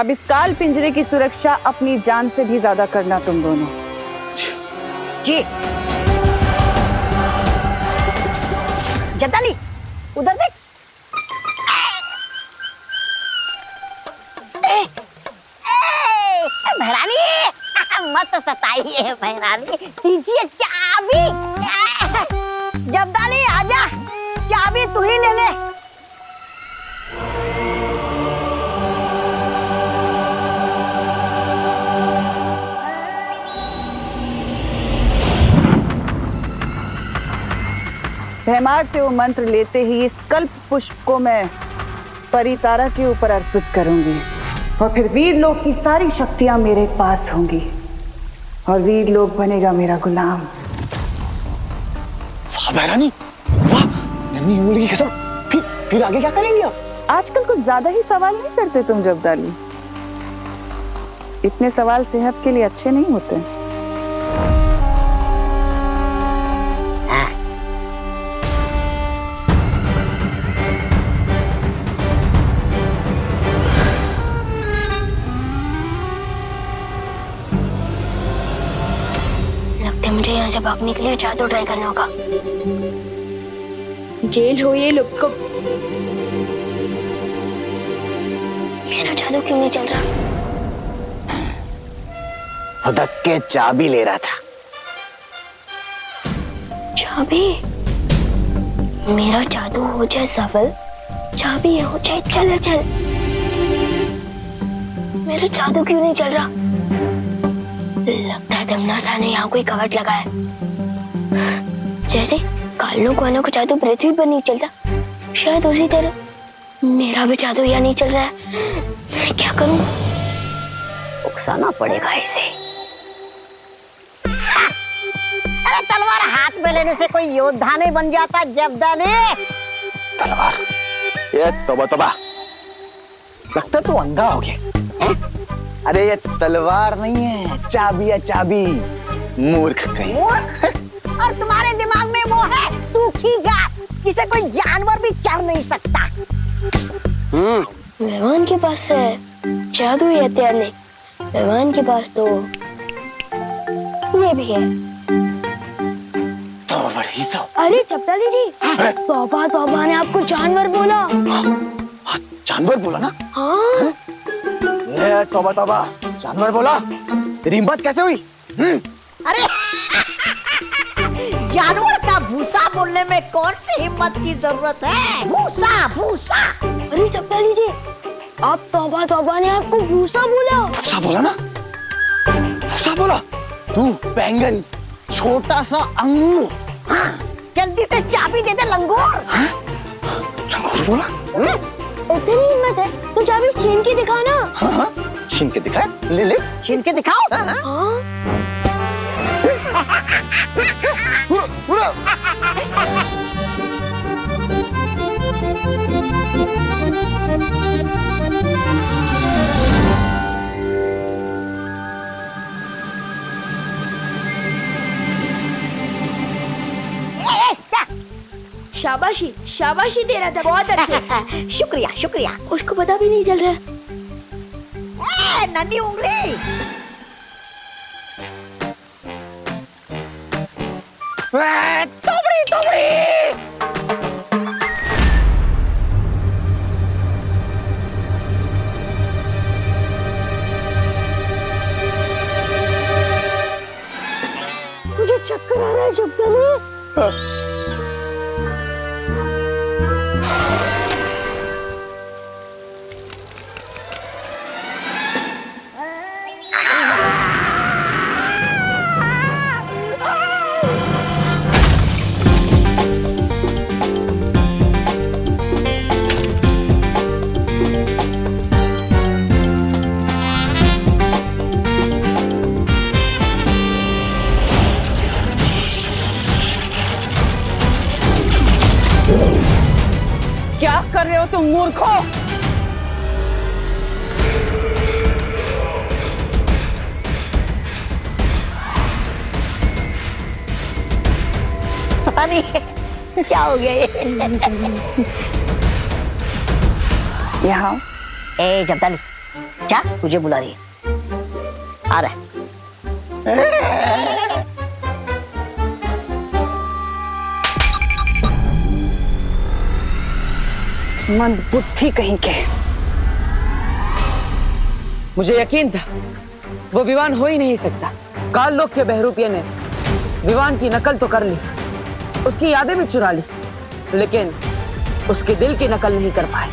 अब इस काल पिंजरे की सुरक्षा अपनी जान से भी ज्यादा करना तुम दोनों। जी। जब्दाली, उधर देख। महारानी मत सताइए महारानी, दीजिए चाबी। जब्दाली आजा, चाबी तू ही ले ले। भैमार से वो मंत्र लेते ही इस कल्प पुष्प को मैं परितारा के ऊपर अर्पित करूंगी और फिर वीर लोक की सारी शक्तियां मेरे पास होंगी और वीर लोक बनेगा मेरा गुलाम। वाह महारानी, वाह। नन्ही उंगली की कसम। फिर आगे क्या करेंगे आप? आजकल कुछ ज्यादा ही सवाल नहीं करते तुम जब्दाली। इतने सवाल सेहत के लिए अच्छे नहीं होते। मुझे यहाँ से भागने के लिए जादू ट्राई करना होगा। जेल हो ये लोग को। मेरा जादू क्यों नहीं चल रहा? हुदक के चाबी ले रहा था। चाबी? मेरा जादू हो जाए सफल, चाबी हो जाए चल चल। मेरा जादू क्यों नहीं चल रहा? लगता है दमनासा ने यहाँ कोई कवच लगा है। जैसे कालों को जादू पृथ्वी पर नहीं चलता, शायद उसी तरह मेरा भी जादू यहाँ नहीं चल रहा है। मैं क्या करूं? उकसाना पड़ेगा इसे। अरे तलवार हाथ में लेने से कोई योद्धा नहीं बन जाता जब्दाली। तलवार? ये तोबा लगता तू अंधा हो गया। अरे ये तलवार नहीं है, चाबी है चाबी। मूर्ख कहीं। और तुम्हारे दिमाग में वो है सूखी घास, जिसे कोई जानवर भी चढ़ नहीं सकता। मेहमान के पास है जादू ही हथियार नहीं, मेहमान के पास तो ये भी है। तो बड़ी तो। अरे जब्दाली जी, तौबा ने आपको जानवर बोला। हाँ, जानवर बोला ना? हाँ। तौबा जानवर बोला? तेरी हिम्मत कैसे हुई? अरे जानवर का भूसा बोलने में कौन सी हिम्मत की जरूरत है? भूसा भूसा। अरे जब्दाली जी, आप तौबा ने आपको भूसा बोला। भूसा बोला ना? भूसा बोला? तू बैंगन, छोटा सा अंगूर। हाँ, जल्दी से चाबी दे दे लंगूर। लंगूर बोला? इतनी हिम्मत है तो चाबी छीन के दिखा ना। हाँ, छीन के दिखा। ले छीन के दिखाओ। हाँ। पूरा। शाबाशी शाबाशी दे रहा था, बहुत अच्छे। शुक्रिया शुक्रिया। उसको पता भी नहीं चल रहा। नन्ही उंगली। तोबड़ी। मुझे चक्कर आ रहा है जब्दाली। क्या कर रहे हो तुम मूर्खों? पता नहीं क्या हो गया ये। यहाँ ए जब्दाली, अच्छा तुझे बुला रही है, आ रहा है। मंद बुद्धि कहीं के। मुझे यकीन था वो विवान हो ही नहीं सकता। काल लोक के बहरूपिये ने विवान की नकल तो कर ली, उसकी यादें भी चुरा ली, लेकिन उसके दिल की नकल नहीं कर पाए।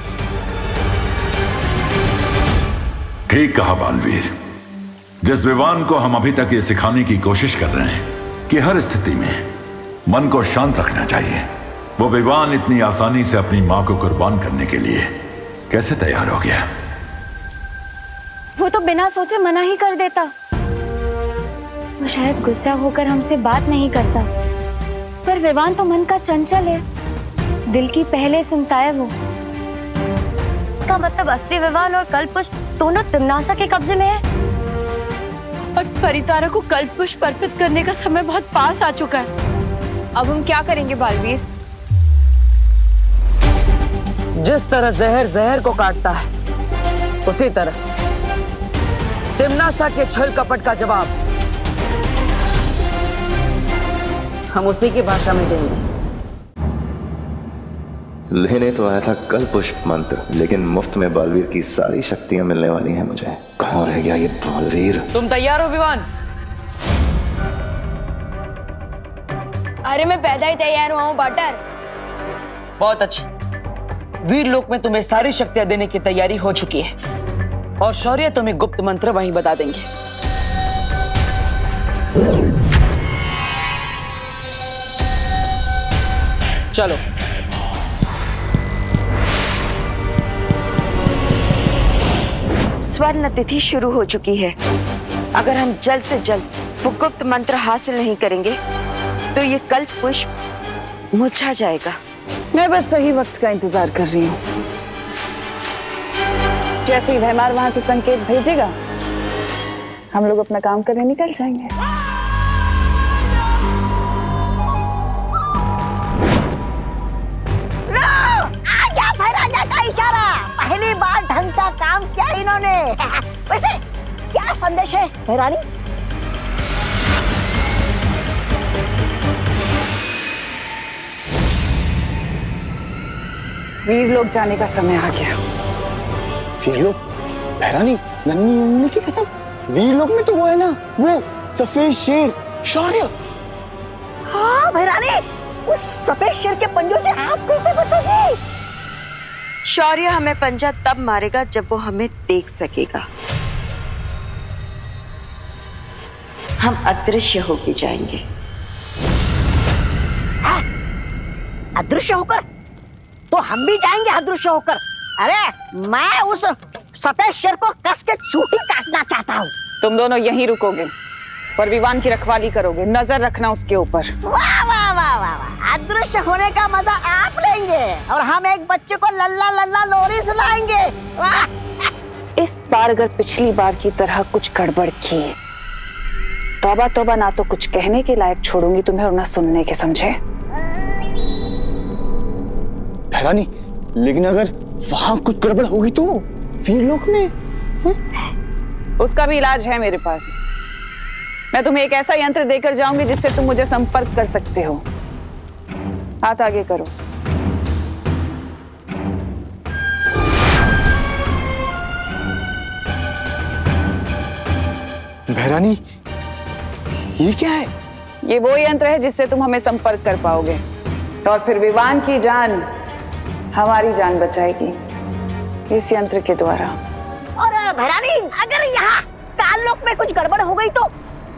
ठीक कहा बालवीर। जिस विवान को हम अभी तक ये सिखाने की कोशिश कर रहे हैं कि हर स्थिति में मन को शांत रखना चाहिए, वो विवान इतनी आसानी से अपनी मां को कुर्बान करने के लिए कैसे तैयार हो गया? वो तो बिना सोचे मना ही कर देता। वो शायद गुस्सा होकर हमसे बात नहीं करता, पर विवान तो मन का चंचल है, दिल की पहले सुनता है वो। इसका मतलब असली विवान और कल्पपुष्प दोनों तिम्नासा के कब्जे में है। और परितारा को कल्पपुष्प अर्पित करने का समय बहुत पास आ चुका है। अब हम क्या करेंगे बालवीर? जिस तरह जहर जहर को काटता है, उसी तरह तिम्नासा के छल कपट का जवाब हम उसी की भाषा में देंगे। लेने तो आया था कल्पपुष्प मंत्र, लेकिन मुफ्त में बालवीर की सारी शक्तियां मिलने वाली हैं मुझे। कहाँ रह गया ये बालवीर? तुम तैयार हो विवान? अरे मैं पैदा ही तैयार हुआ हूँ बटर। बहुत अच्छी। वीर लोक में तुम्हें सारी शक्तियां देने की तैयारी हो चुकी है, और शौर्य तुम्हें गुप्त मंत्र वहीं बता देंगे। चलो। स्वर्ण तिथि शुरू हो चुकी है। अगर हम जल्द से जल्द वो गुप्त मंत्र हासिल नहीं करेंगे तो ये कल्पपुष्प मुरझा जाएगा। मैं बस सही वक्त का इंतजार कर रही हूँ। जैसे ही भैमार वहां से संकेत भेजेगा, हम लोग अपना काम करने निकल जाएंगे। आ गया भैराजा का इशारा। पहली बार ढंग का काम किया इन्होंने। वैसे क्या संदेश है भैरानी? वीर लोग जाने का समय आ गया। वीर लोग? भैरानी, नन्ही उम्मी की कसम, वीर लोग में तो वो है ना, वो सफेद शेर शौर्य। हाँ भैरानी, उस सफेद शेर के पंजों से आप कैसे बचोगी? शौर्य हमें पंजा तब मारेगा जब वो हमें देख सकेगा। हम अदृश्य होके जाएंगे। अदृश्य होकर? तो हम भी जाएंगे अदृश्य होकर। अरे मैं उस सफेद शेर को कस के चूटी काटना चाहता हूँ। तुम दोनों यहीं रुकोगे, पर विवान की रखवाली करोगे, नजर रखना उसके ऊपर। वाह वाह वाह वाह वाह, अदृश्य होने का मजा आप लेंगे और हम एक बच्चे को लल्ला लल्ला लोरी सुनाएंगे। वाह! इस बार अगर पिछली बार की तरह कुछ गड़बड़ की, तौबा तौबा, ना तो कुछ कहने के लायक छोड़ूंगी तुम्हें और ना सुनने के, समझे? भैरानी, लेकिन अगर वहां कुछ गड़बड़ होगी तो वीर लोक में? उसका भी इलाज है मेरे पास। मैं तुम्हें एक ऐसा यंत्र देकर जाऊंगी जिससे तुम मुझे संपर्क कर सकते हो। हाथ आगे करो। भैरानी, ये क्या है? ये वो यंत्र है जिससे तुम हमें संपर्क कर पाओगे, और फिर विवान की जान हमारी जान बचाएगी इस यंत्र के द्वारा। और भैरानी, अगर यहाँ काललोक में कुछ गड़बड़ हो गई तो?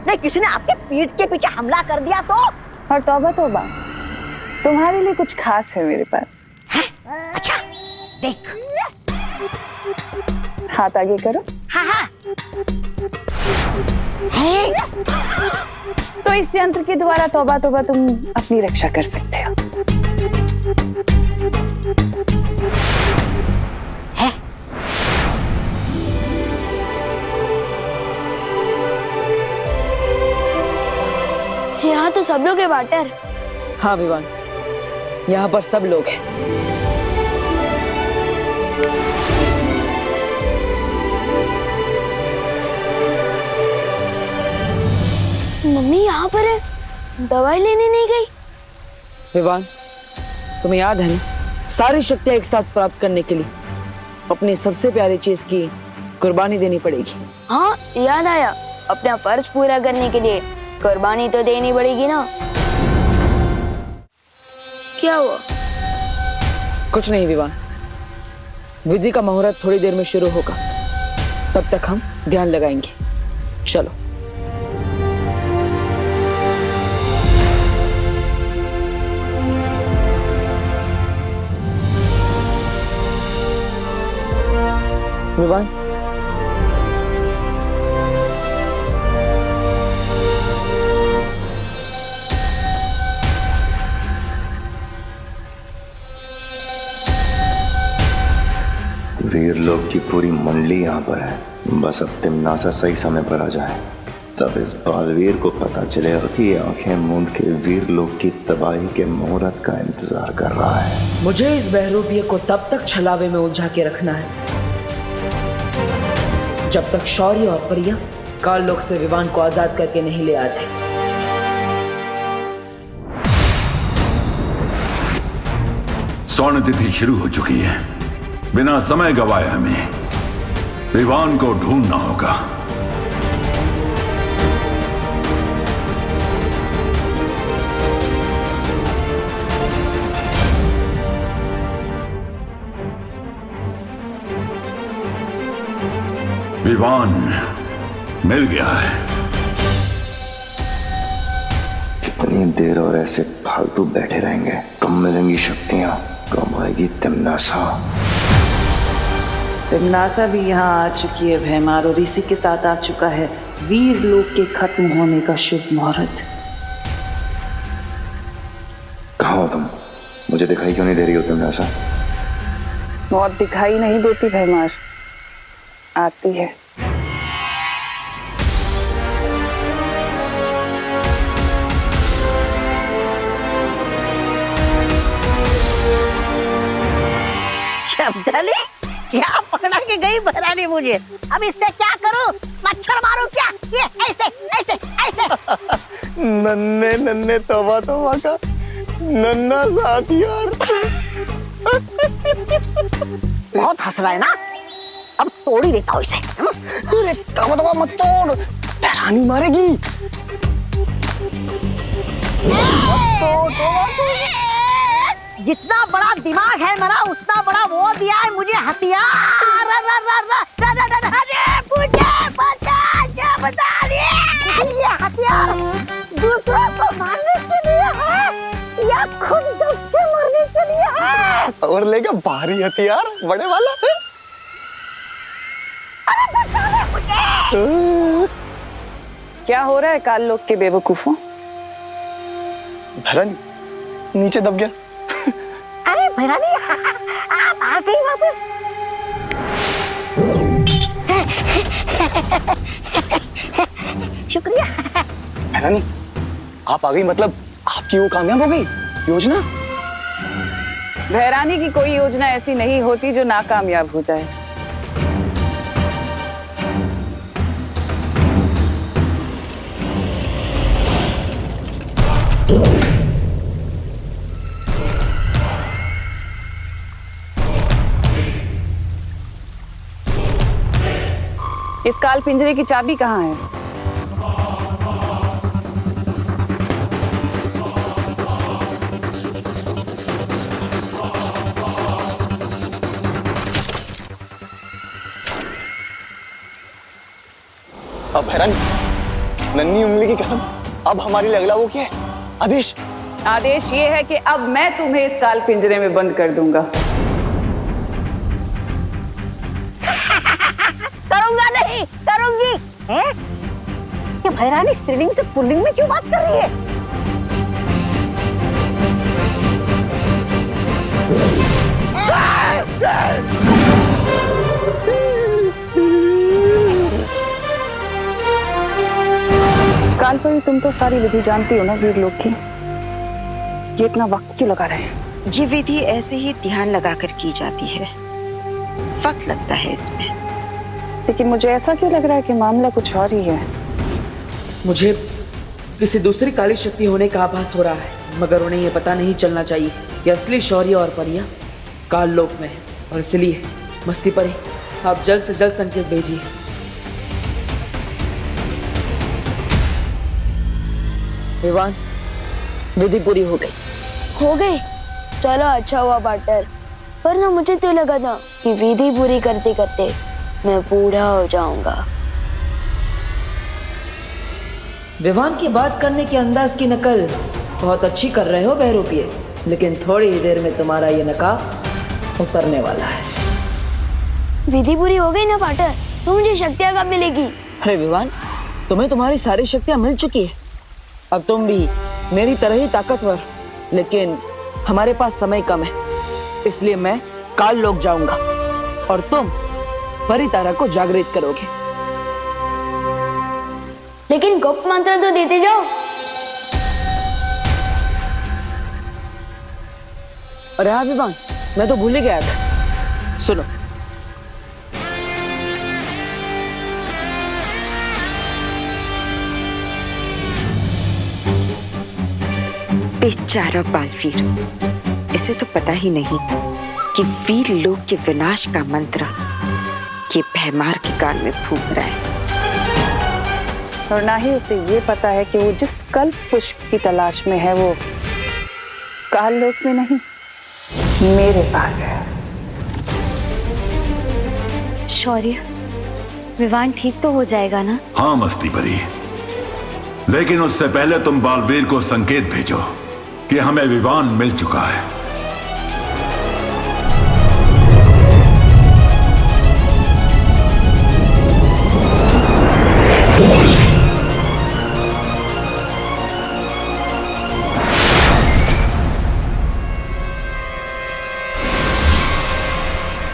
नहीं, किसी ने आपके पीठ के पीछे हमला कर दिया तो? और तौबा तौबा, तुम्हारे लिए कुछ खास है मेरे पास। अच्छा, देख। हाथ आगे करो। हाँ हाँ। तो इस यंत्र के द्वारा तौबा तौबा तुम अपनी रक्षा कर सकते हो। यहाँ तो सब लोग हैं बाटर। हाँ विवान, यहाँ पर सब लोग हैं। यहाँ पर है, दवाई लेने नहीं गई। विवान, तुम्हें याद है ना, सारी शक्तियां एक साथ प्राप्त करने के लिए अपनी सबसे प्यारी चीज की कुर्बानी देनी पड़ेगी। हाँ याद आया, अपना फर्ज पूरा करने के लिए कुर्बानी तो देनी पड़ेगी ना। क्या हुआ? कुछ नहीं विवान, विधि का मुहूर्त थोड़ी देर में शुरू होगा, तब तक हम ध्यान लगाएंगे। चलो। विवान, वीर लोग की पूरी मंडली यहाँ पर है, बस अब तिमनासा सही समय पर आ जाए, तब इस बालवीर को पता चलेगा कि ये आंखें मूंद के वीर लोग की तबाही के मुहूर्त का इंतजार कर रहा है। मुझे इस बहरूपिये को तब तक छलावे में उलझा के रखना है जब तक शौर्य और प्रिया काल लोक से विवान को आजाद करके नहीं ले आते। स्वर्ण तिथि शुरू हो चुकी है, बिना समय गवाए हमें विवान को ढूंढना होगा। विवान मिल गया है। कितनी देर और ऐसे फालतू बैठे रहेंगे? कम मिलेंगी शक्तियां, कम आएगी तिमनासा। तिमनासा भी यहाँ आ चुकी है भैमार, और इसी के साथ आ चुका है वीर लोक के खत्म होने का शुभ मुहूर्त। कहाँ हो तुम? मुझे दिखाई क्यों नहीं दे रही हो तिमनासा? मौत दिखाई नहीं देती भैमार, आती है। शब्दाली, क्या पकड़ा के गई बहरानी मुझे? अब इससे क्या करूं? मच्छर मारूं क्या? ये ऐसे ऐसे ऐसे। नन्हे नन्हे तौबा तौबा का नन्हा साथ यार। बहुत हंस रहा है ना, अब तोड़ ही देता हूँ इसे। अरे तौबा तौबा मत तोड़, बहरानी मारेगी। जितना बड़ा दिमाग है मेरा, उतना बड़ा वो दिया है मुझे हथियार। ये हथियार दूसरों को मारने के लिए है या खुद दब के मरने के लिए है? और लेगा भारी हथियार बड़े वाला है। अरे बचा ले मुझे। क्या हो रहा है काल लोक के बेवकूफों? भरन नीचे दब गया। अरे भैरानी, आप आ गई वापस। शुक्रिया। भैरानी, आप आ गई मतलब आपकी वो कामयाब हो गई योजना? भैरानी की कोई योजना ऐसी नहीं होती जो नाकामयाब हो जाए। इस काल पिंजरे की चाबी कहाँ है? अब भैरानी, नन्ही उंगली की कसम, अब हमारे लिए अगला वो क्या है? आदेश। आदेश ये है कि अब मैं तुम्हें इस काल पिंजरे में बंद कर दूंगा। करूंगा नहीं, करूंगी। हैं? ये भैरानी स्त्रीलिंग से पुल्लिंग में क्यों बात कर रही है? कालपरी, तुम तो सारी विधि जानती हो ना वीर लोग की, ये इतना वक्त क्यों लगा रहे हैं? ये विधि ऐसे ही ध्यान लगाकर की जाती है, वक्त लगता है इसमें। लेकिन मुझे ऐसा क्यों लग रहा है कि मामला कुछ और ही है? मुझे किसी दूसरी काली शक्ति होने का आभास हो रहा है, मगर उन्हें यह पता नहीं चलना चाहिए कि असली शौर्य और परियां काल लोक में है। और इसलिए मस्ती परी, आप जल्द से जल्द संकेत भेजिए। विवान, विधि पूरी हो गई। हो गई? चलो अच्छा हुआ पार्टनर, पर ना मुझे तो लगा था कि विधि पूरी करते करते मैं बूढ़ा हो जाऊंगा। विवान की बात करने के अंदाज की नकल बहुत अच्छी कर रहे हो बहरूपिये, लेकिन थोड़ी ही देर में तुम्हारा ये नकाब उतरने वाला है। विधि पूरी हो गई ना पार्टनर, तो मुझे शक्तियाँ कब मिलेगी? अरे विवान, तुम्हें तुम्हारी सारी शक्तियां मिल चुकी है। अब तुम भी मेरी तरह ही ताकतवर, लेकिन हमारे पास समय कम है, इसलिए मैं काल लोक जाऊंगा और तुम परितारा को जागृत करोगे। लेकिन गुप्त मंत्र तो देते जाओ। अरे हाँ विवान, मैं तो भूल ही गया था। सुनो, बेचारा बालवीर, इसे तो पता ही नहीं कि वीर लोक के विनाश का मंत्र ये भैमार के कान में फूंक रहा है। और ना ही उसे ये पता है कि वो जिस कल्प पुष्प की तलाश में है वो काल लोक में नहीं, मेरे पास है। शौर्य, विवान ठीक तो हो जाएगा ना? हाँ मस्ती परी, लेकिन उससे पहले तुम बालवीर को संकेत भेजो कि हमें विवान मिल चुका है।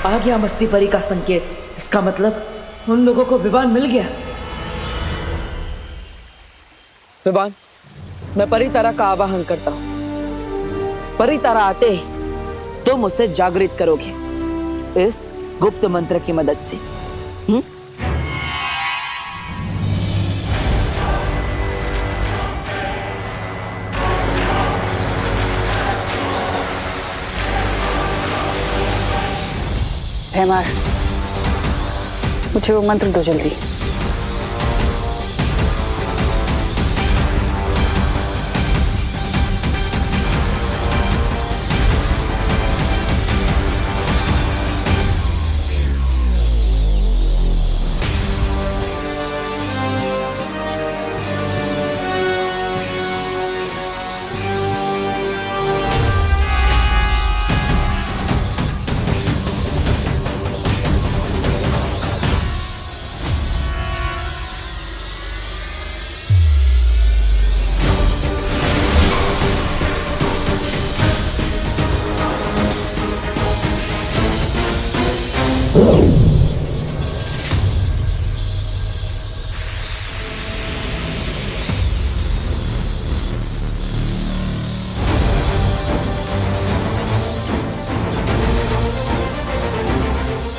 आ गया मस्ती परी का संकेत। इसका मतलब उन लोगों को विवान मिल गया। विवान, मैं परितारा का आवाहन करता हूं। परितारा आते ही तुम उसे जागृत करोगे इस गुप्त मंत्र की मदद से। भैमार, मुझे वो मंत्र दो जल्दी।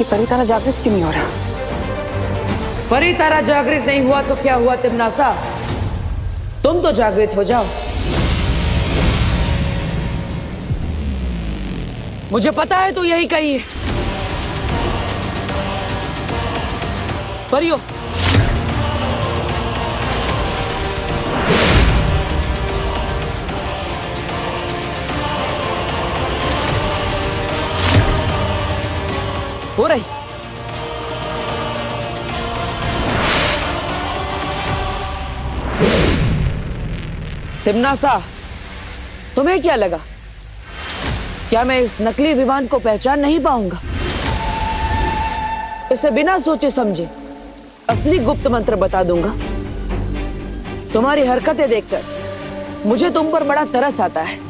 परितारा जागृत क्यों नहीं हो रहा? परितारा जागृत नहीं हुआ तो क्या हुआ तिमनासा, तुम तो जागृत हो जाओ। मुझे पता है तू यही कही है। परियो, हो रही। तिमनासा, तुम्हें क्या लगा, क्या मैं इस नकली विमान को पहचान नहीं पाऊंगा? इसे बिना सोचे समझे असली गुप्त मंत्र बता दूंगा। तुम्हारी हरकतें देखकर मुझे तुम पर बड़ा तरस आता है।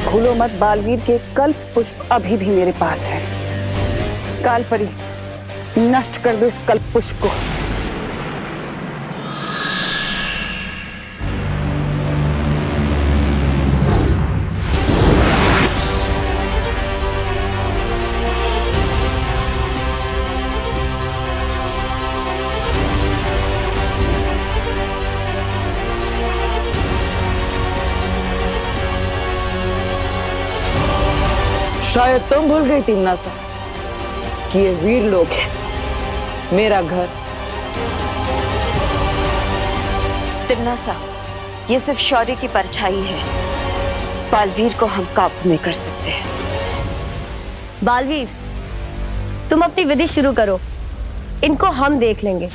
भूलो मत, बालवीर के कल्प पुष्प अभी भी मेरे पास है। काल परी, नष्ट कर दो इस कल्प पुष्प को। शायद तुम भूल गई तिम्नासा कि ये वीर लोग है, मेरा घर। तिम्नासा, ये सिर्फ शौर्य की परछाई है। बालवीर को हम काबू में कर सकते हैं। बालवीर, तुम अपनी विधि शुरू करो, इनको हम देख लेंगे।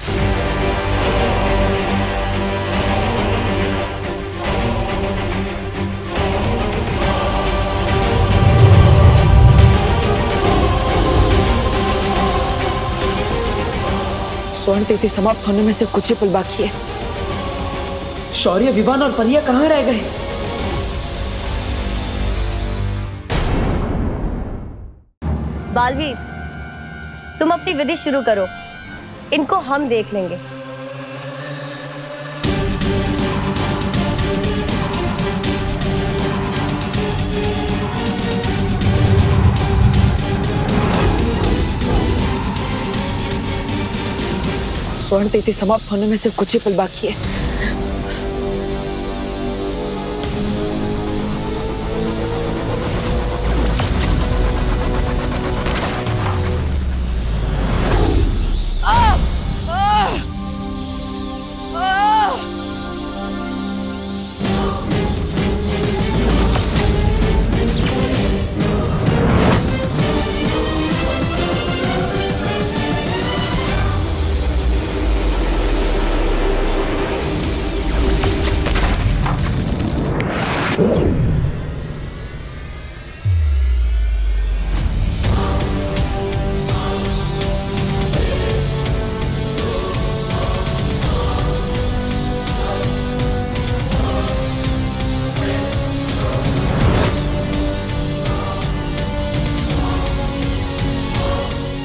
स्वर्ण तिथि समाप्त होने में सिर्फ कुछ ही पल बाकी है। शौर्य, विवान और परिया कहाँ रह गए? बालवीर, तुम अपनी विधि शुरू करो, इनको हम देख लेंगे। स्वर्ण तिथि समाप्त होने में सिर्फ कुछ ही पल बाकी है।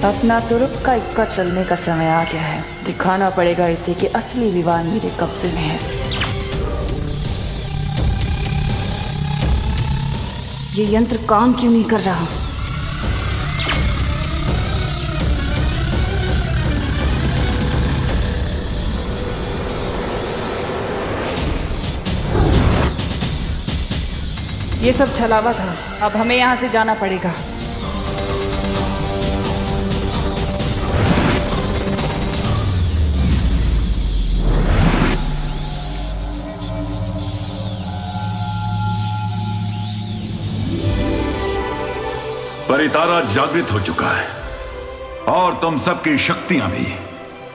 अपना तुरुप का इक्का चलने का समय आ गया है। दिखाना पड़ेगा इसे कि असली विवान मेरे कब्जे में है। ये यंत्र काम क्यों नहीं कर रहा? ये सब छलावा था, अब हमें यहाँ से जाना पड़ेगा। परितारा जागृत हो चुका है और तुम सबकी शक्तियां भी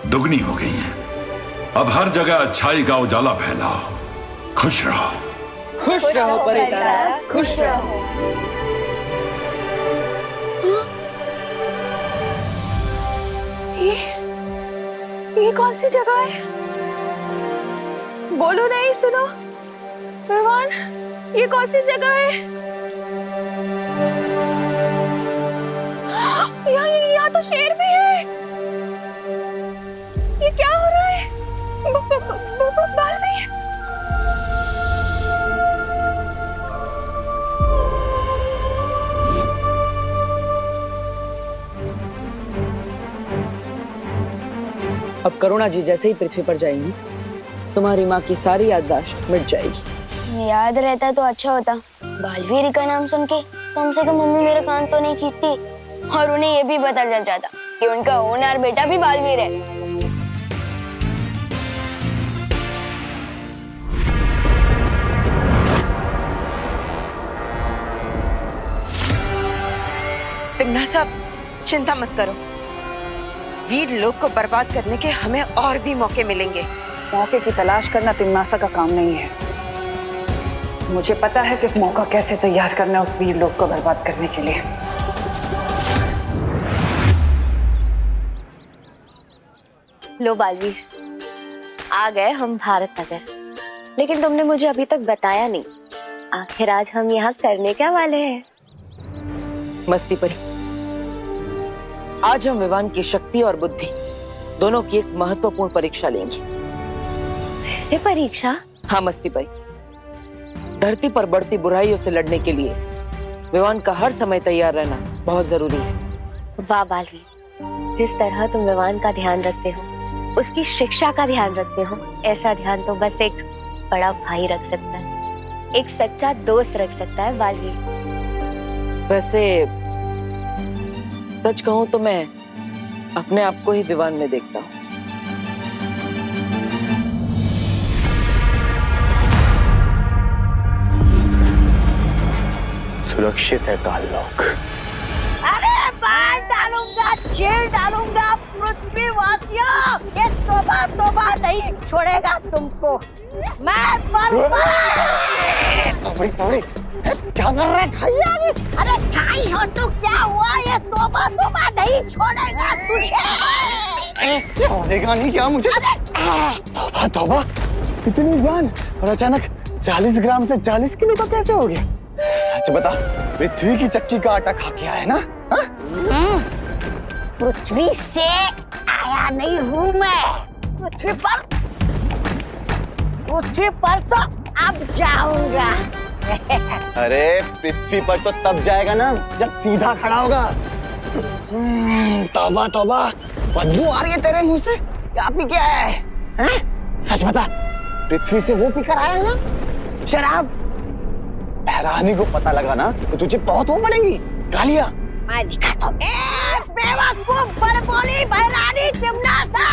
दुगनी हो गई हैं। अब हर जगह अच्छाई का उजाला फैलाओ। खुश रहो। खुश रहो परितारा, खुश रहो। ये कौन सी जगह है? बोलो नहीं, सुनो विवान, ये कौन सी जगह है? यहाँ तो शेर भी है। ये क्या हो रहा है? बालवीर, अब करुणा जी जैसे ही पृथ्वी पर जाएंगी, तुम्हारी माँ की सारी याददाश्त मिट जाएगी। याद रहता तो अच्छा होता। बालवीर का नाम सुन के कम से कम मम्मी मेरा कान तो नहीं खींचती और उन्हें ये भी पता चल जाता कि उनका होनहार बेटा भी बालवीर है। तिम्नासा, चिंता मत करो। वीर लोग को बर्बाद करने के हमें और भी मौके मिलेंगे। मौके की तलाश करना तिम्नासा का काम नहीं है। मुझे पता है कि मौका कैसे तैयार करना उस वीर लोग को बर्बाद करने के लिए। लो बालवीर, आ गए हम भारत नगर। लेकिन तुमने मुझे अभी तक बताया नहीं, आखिर आज हम यहाँ करने क्या वाले हैं? मस्ती परी, आज हम विवान की शक्ति और बुद्धि दोनों की एक महत्वपूर्ण परीक्षा लेंगे। फिर से परीक्षा? हाँ मस्ती परी, धरती पर बढ़ती बुराइयों से लड़ने के लिए विवान का हर समय तैयार रहना बहुत जरूरी है। वाह बालवीर, जिस तरह तुम विवान का ध्यान रखते हो, उसकी शिक्षा का ध्यान रखते हो, ऐसा ध्यान तो बस एक बड़ा भाई रख सकता है, एक सच्चा दोस्त रख सकता है बालवीर। वैसे सच कहूं तो मैं अपने आप को ही विवान में देखता हूँ। सुरक्षित है काललोक। अरे मार डालूंगा, जेल डालूंगा पृथ्वीवासियों। ये तोबा तोबा नहीं छोड़ेगा तुमको। मैं तोबड़ी तोबड़ी क्या कर रहा है खैया? अरे खाई हो तो क्या हुआ? ये तोबा तोबा नहीं छोड़ेगा तुझे। छोड़ेगा नहीं क्या मुझे? तोबा तोबा, इतनी जान और अचानक 40 ग्राम से 40 किलो का कैसे हो गया? सच बता, पृथ्वी की चक्की का आटा खा के आया ना? पृथ्वी से आया नहीं हूँ मैं। पृथ्वी पर तो अब जाऊंगा। अरे पृथ्वी पर तो तब जाएगा ना जब सीधा खड़ा होगा। तौबा तौबा, बदबू आ रही है तेरे मुंह से। क्या पी के आया है? सच बता, पृथ्वी से वो पीकर आया है ना शराब? बहरानी को पता लगा ना तो तुझे बहुत वो पड़ेगी गालियां। मैं दिखाता हूँ। बेवकूफ बड़बोली बहरानी तिमना था।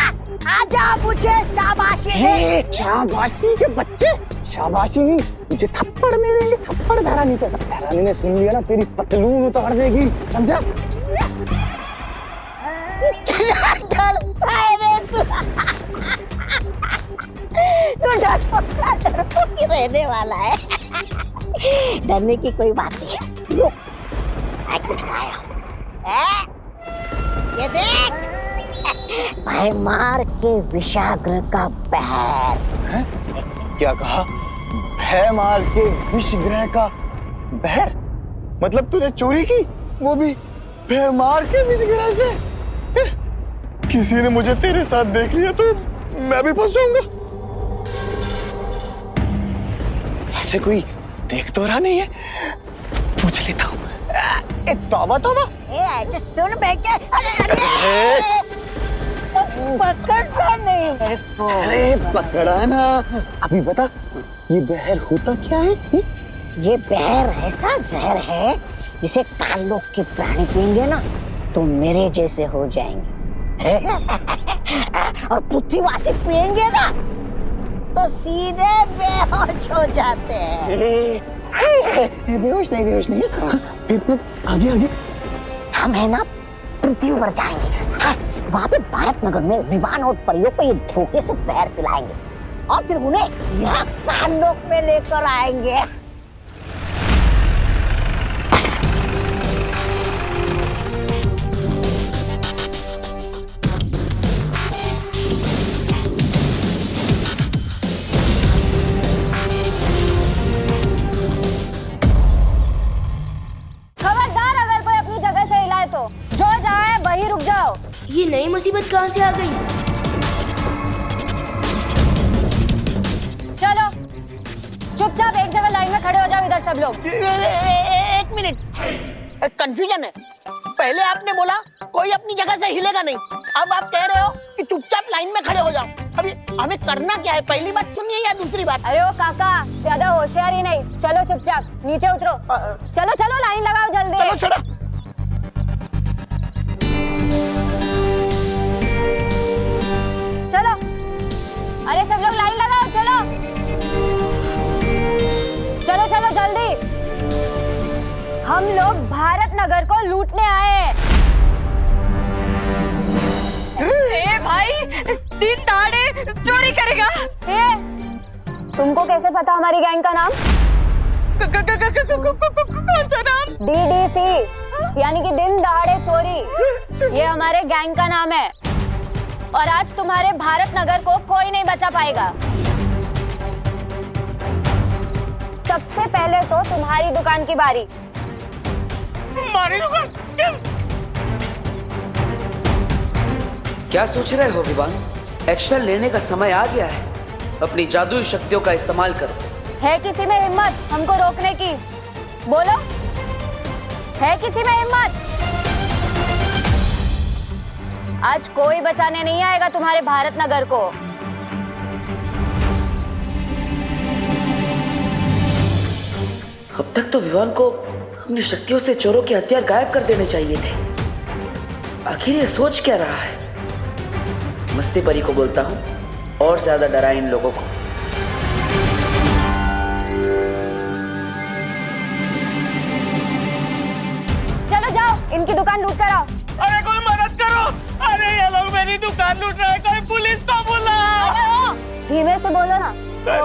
आजा मुझे शाबाशी दे। शाबाशी के बच्चे, शाबाशी नहीं, मुझे थप्पड़ मिलेंगे, थप्पड़ बहरानी से। सब बहरानी ने सुन लिया ना तेरी पतलून उतार देगी, समझा? तू रहने वाला है। डरने की कोई बात नहीं है। रुक, मैं कुछ खाया हूँ। ये देख, भयमार के विषाग्र का बहर। क्या कहा? भयमार के विषग्रह का बहर? मतलब तूने चोरी की, वो भी भयमार के विषग्रह से? किसी ने मुझे तेरे साथ देख लिया तो मैं भी फंस जाऊंगा। वैसे कोई देख तो रहा नहीं है, पूछ लेता हूँ। तौबा तौबा, सुन बेटे। अरे पकड़ता नहीं मेरे को। अरे पकड़ा ना। अभी बता, ये बहर होता क्या है? ये बहर ऐसा जहर है जिसे काललोक के प्राणी पिएंगे ना तो मेरे जैसे हो जाएंगे। और पृथ्वीवासी पिएंगे ना तो सीधे बेहोश हो जाते हैं। बेहोश नहीं। फिर आगे आगे हम है ना पृथ्वी पर जाएंगे। वहाँ पे भारत नगर में विमान और परियों को ये धोखे से पैर पिलाएंगे और फिर उन्हें यहाँ काललोक में लेकर आएंगे। जो जाए वही रुक जाओ। ये नई मुसीबत कहाँ से आ गई? चलो चुपचाप एक जगह लाइन में खड़े हो जाओ। इधर सब लोग। एक मिनट, कंफ्यूजन है। पहले आपने बोला कोई अपनी जगह से हिलेगा नहीं, अब आप कह रहे हो कि चुपचाप लाइन में खड़े हो जाओ। अभी हमें करना क्या है? पहली बात सुनिए या दूसरी बात? अरे ओ काका, ज्यादा होशियारी नहीं। चलो चुपचाप नीचे उतरो। चलो चलो लाइन लगाओ जल्दी। चलो चलो। चलो, अरे सब लोग लाइन लगाओ। चलो चलो चलो जल्दी। हम लोग भारत नगर को लूटने आए। ए भाई, दिन दहाड़े चोरी करेगा। तुमको कैसे पता हमारी गैंग का नाम? कौन सा नाम? DDC यानी कि दिन दहाड़े चोरी। ये हमारे गैंग का नाम है और आज तुम्हारे भारत नगर को कोई नहीं बचा पाएगा। सबसे पहले तो तुम्हारी दुकान की बारी। हमारी दुकान? क्या सोच रहे हो विवान? एक्शन लेने का समय आ गया है। अपनी जादुई शक्तियों का इस्तेमाल करो। है किसी में हिम्मत हमको रोकने की? बोलो, है किसी में हिम्मत? आज कोई बचाने नहीं आएगा तुम्हारे भारत नगर को। अब तक तो विवान को अपनी शक्तियों से चोरों के हथियार गायब कर देने चाहिए थे, आखिर ये सोच क्या रहा है? मस्ती परी को बोलता हूँ और ज्यादा डराए इन लोगों को। चलो जाओ, इनकी दुकान लूट कर आओ। अरे कोई मदद करो, अरे ये लोग मेरी दुकान लूट रहे हैं, कोई पुलिस को बुलाओ। धीमे से बोलो ना।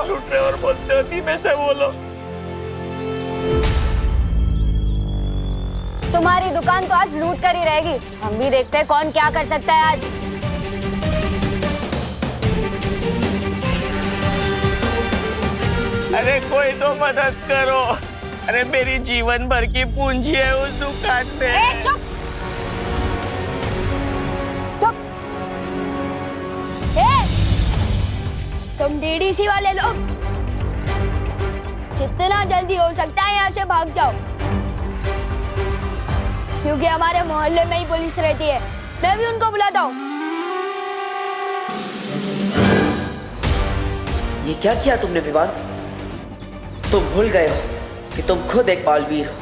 लूट रहे और बोलते हो धीमे से बोलो। तुम्हारी दुकान तो आज लूट कर ही रहेगी। हम भी देखते हैं कौन क्या कर सकता है आज। अरे कोई तो मदद करो, अरे मेरी जीवन भर की पूंजी है उस दुकान में। चुप चुप। तुम डीडीसी वाले लोग जितना जल्दी हो सकता है यहाँ से भाग जाओ, क्योंकि हमारे मोहल्ले में ही पुलिस रहती है। मैं भी उनको बुलाता हूँ। ये क्या किया तुमने विवान? तुम भूल गए हो कि तुम खुद एक बालवीर हो।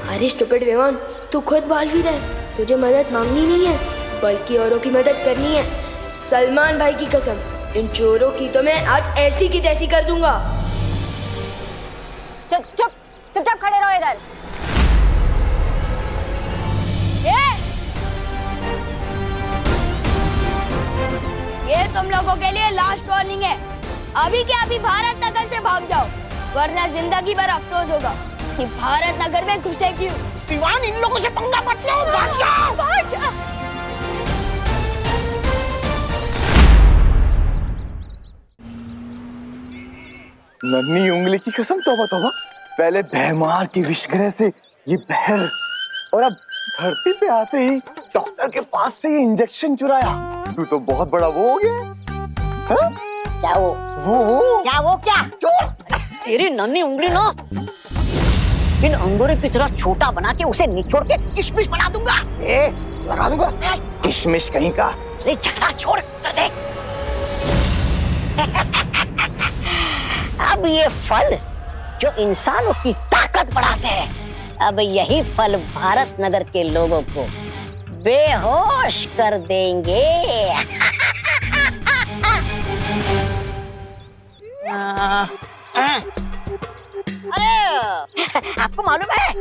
अरे स्टूपिड विवान, तू खुद बालवीर है। तुझे मदद मांगनी नहीं है, बल्कि औरों की मदद करनी है। सलमान भाई की कसम, इन चोरों की तो मैं आज ऐसी की तैसी कर दूंगा। चुप चुप चुपचाप खड़े रहो इधर। ये तुम लोगों के लिए लास्ट वार्निंग है। अभी के अभी भारत नगर से भाग जाओ, वरना जिंदगी भर अफसोस होगा कि भारत नगर में घुसे क्यों। दीवान, इन लोगों से पंगा मत लो, भाग जाओ। भाग जा। नन्ही उंगली की कसम, तौबा तौबा। पहले भैमार की विषग्रह से ये बहर, और अब धरती पे आते ही डॉक्टर के पास से ये इंजेक्शन चुराया। तू तो बहुत बड़ा वो हो गया। हाँ? क्या वो क्या चोर? तेरी नन्ही उंगली ना इन अंगूरों की तरह छोटा बना के उसे निचोड़ के किशमिश बना दूंगा। लगा दूंगा किशमिश कहीं का। अरे झगड़ा छोड़, कर देख। अब ये फल जो इंसानों की ताकत बढ़ाते हैं, अब यही फल भारत नगर के लोगों को बेहोश कर देंगे। अरे आपको मालूम है,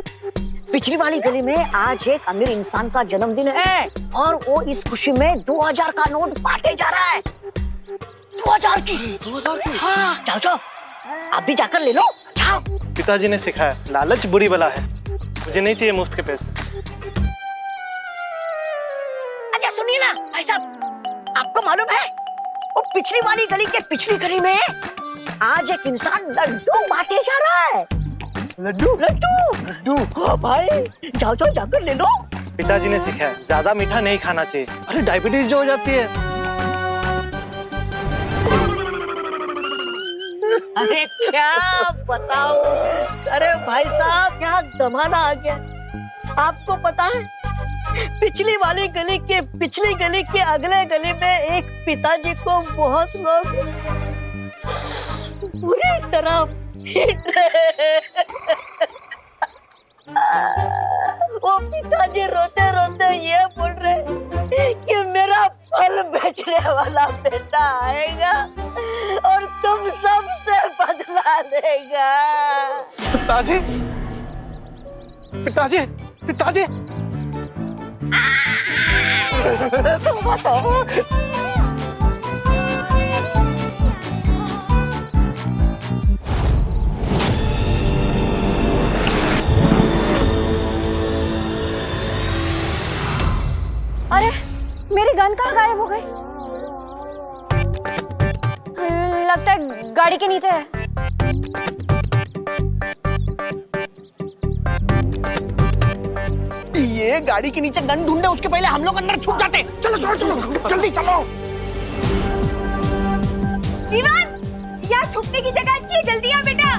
पिछली वाली गली में आज एक अमीर इंसान का जन्मदिन है और वो इस खुशी में 2000 का नोट बांटे जा रहा है। 2000 की। हाँ, जाओ जाओ, आप भी जाकर ले लो, जाओ। पिताजी ने सिखाया, लालच बुरी बला है। मुझे नहीं चाहिए मुफ्त के पैसे। अच्छा सुनिए ना भाई साहब, आपको मालूम है वो पिछली वाली गली के पिछली गली में आज एक इंसान लड्डू बांटे जा रहा है। लड्डू लड्डू लड्डू। हाँ भाई, जाओ जाओ जाकर ले लो। पिताजी ने सिखाया, ज्यादा मीठा नहीं खाना चाहिए, अरे डायबिटीज जो हो जाती है। अरे क्या बताओ, अरे भाई साहब क्या जमाना आ गया। आपको पता है, पिछली वाली गली के पिछली गली के अगले गली में एक पिताजी को बहुत लोग पूरी तरह पीट रहे। वो पिताजी रोते रोते ये बोल रहे कि मेरा फल बेचने वाला बेटा आएगा और तुम सबसे बदला लेगा। पिताजी, पिताजी, पिताजी। तुम बताओ। अरे मेरी गन कहाँ गायब हो गई? लगता है गाड़ी के नीचे है। ये गाड़ी के नीचे गन ढूंढे, उसके पहले हम लोग अंदर छुप जाते। चलो चलो चलो जल्दी चलो। विवान, यहाँ छुपने की जगह अच्छी है, जल्दी आ बेटा।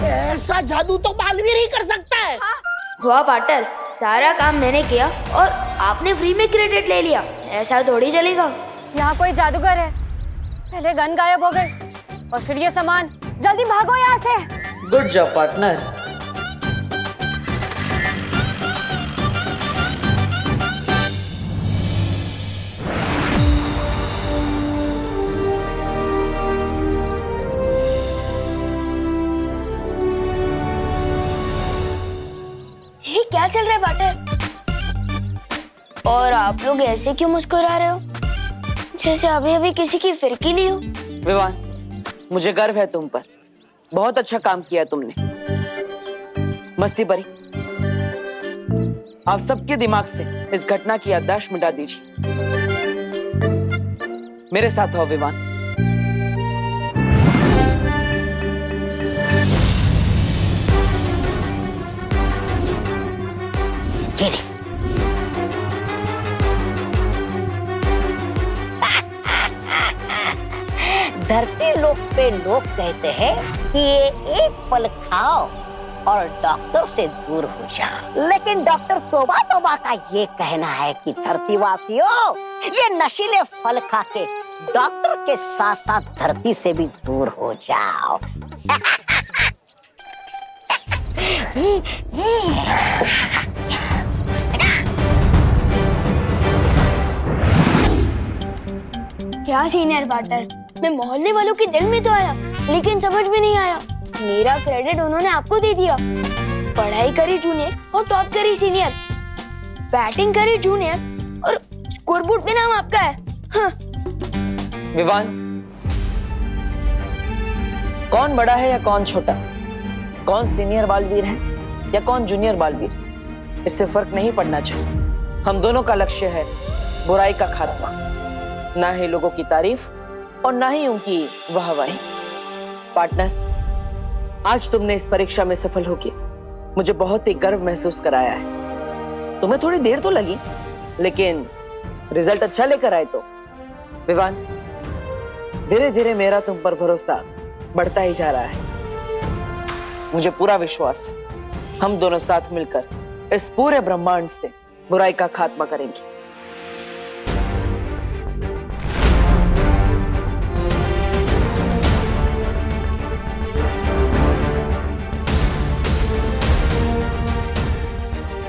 ऐसा जादू तो बालवीर ही कर सकता है। हाँ, हुआ पार्टनर, सारा काम मैंने किया और आपने फ्री में क्रेडिट ले लिया। ऐसा थोड़ी चलेगा। यहाँ कोई जादूगर है। पहले गन गायब हो गई और फिर ये सामान। जल्दी भागो यहाँ से। Good job partner. ये क्या चल रहा है पार्टनर? और आप लोग ऐसे क्यों मुस्कुरा रहे हो, जैसे अभी अभी किसी की फिरकी ली हो? विवान, मुझे गर्व है तुम पर। बहुत अच्छा काम किया तुमने। मस्ती परी, आप सबके दिमाग से इस घटना की याददाश्त मिटा दीजिए। मेरे साथ आओ विवान। ये ले। धरती लोक पे लोग कहते हैं कि ये एक फल खाओ और डॉक्टर से दूर हो जाओ, लेकिन डॉक्टर तोबा तोबा का ये कहना है कि धरतीवासियों, ये नशीले फल खा के डॉक्टर के साथ साथ धरती से भी दूर हो जाओ। क्या सीनियर पार्टनर, मैं मोहल्ले वालों के दिल में तो आया, लेकिन समझ में नहीं आया। मेरा क्रेडिट उन्होंने आपको दे दिया। पढ़ाई करी जूनियर और टॉप करी सीनियर, बैटिंग करी जूनियर और स्कोरबोर्ड पे नाम आपका है। हाँ। विवान, कौन बड़ा है या कौन छोटा, कौन सीनियर बालवीर है या कौन जूनियर बालवीर, इससे फर्क नहीं पड़ना चाहिए। हम दोनों का लक्ष्य है बुराई का खात्मा, ना ही लोगों की तारीफ और ना ही उनकी वाहवाही। पार्टनर, आज तुमने इस परीक्षा में सफल होके मुझे बहुत ही गर्व महसूस कराया है। तुम्हें थोड़ी देर तो लगी, लेकिन रिजल्ट अच्छा लेकर आए तो। विवान, धीरे धीरे मेरा तुम पर भरोसा बढ़ता ही जा रहा है। मुझे पूरा विश्वास है हम दोनों साथ मिलकर इस पूरे ब्रह्मांड से बुराई का खात्मा करेंगे।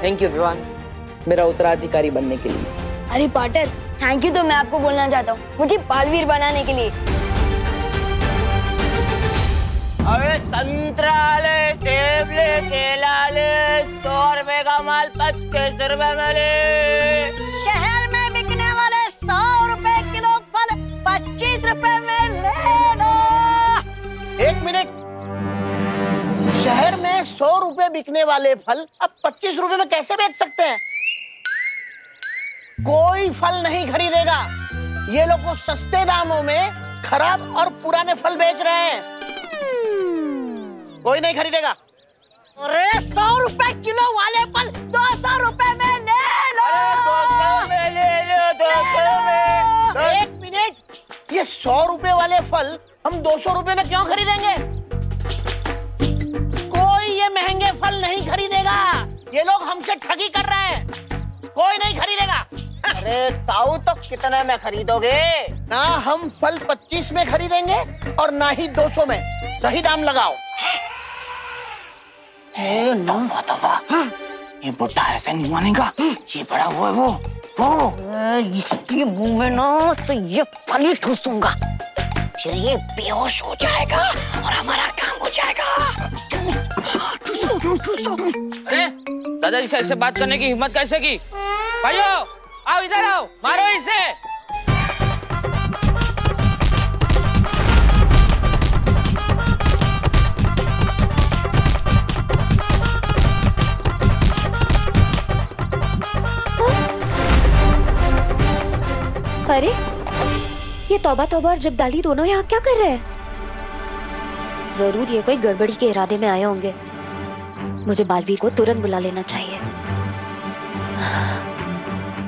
थैंक यू विवान, मेरा उत्तराधिकारी बनने के लिए। अरे पार्टनर, थैंक यू तो मैं आपको बोलना चाहता हूँ, मुझे बालवीर बनाने के लिए। अरे संतरा ले, सेब ले, केला ले, 100 रुपए का माल 25 रुपए में ले। शहर में बिकने वाले 100 रुपए किलो फल 25 रुपए में ले लो। 1 मिनट, शहर में 100 रुपए बिकने वाले फल अब 25 रुपए में कैसे बेच सकते हैं? कोई फल नहीं खरीदेगा। ये लोग वो सस्ते दामों में खराब और पुराने फल बेच रहे हैं। कोई नहीं खरीदेगा। अरे 100 रुपए किलो वाले फल 200 रुपए में ले लो। 200 में ले लो, 200 में। 1 मिनट, ये 100 रुपए वाले फल हम 200 रुपए में क्यों खरीदेंगे? कोई ये महंगे फल नहीं खरीदेगा। ये लोग हमसे ठगी कर रहे हैं। कोई नहीं खरीदेगा। अरे ताऊ, तो कितने में खरीदोगे? ना हम फल 25 में खरीदेंगे और ना ही 200 में। सही दाम लगाओ। ये बुढ़ा ऐसे नहीं मानेगा। ये बड़ा वो है वो इसके मुंह में ना तो ये फल ही ठूस दूंगा, फिर ये बेहोश हो जाएगा और हमारा काम हो जाएगा। अरे दादाजी से ऐसे बात करने की हिम्मत कैसे की? भाइयों, आओ इधर आओ, मारो इसे। अरे ये तौबा तौबा और जगदाली दोनों यहाँ क्या कर रहे हैं? जरूर ये कोई गड़बड़ी के इरादे में आए होंगे। मुझे बालवीर को तुरंत बुला लेना चाहिए।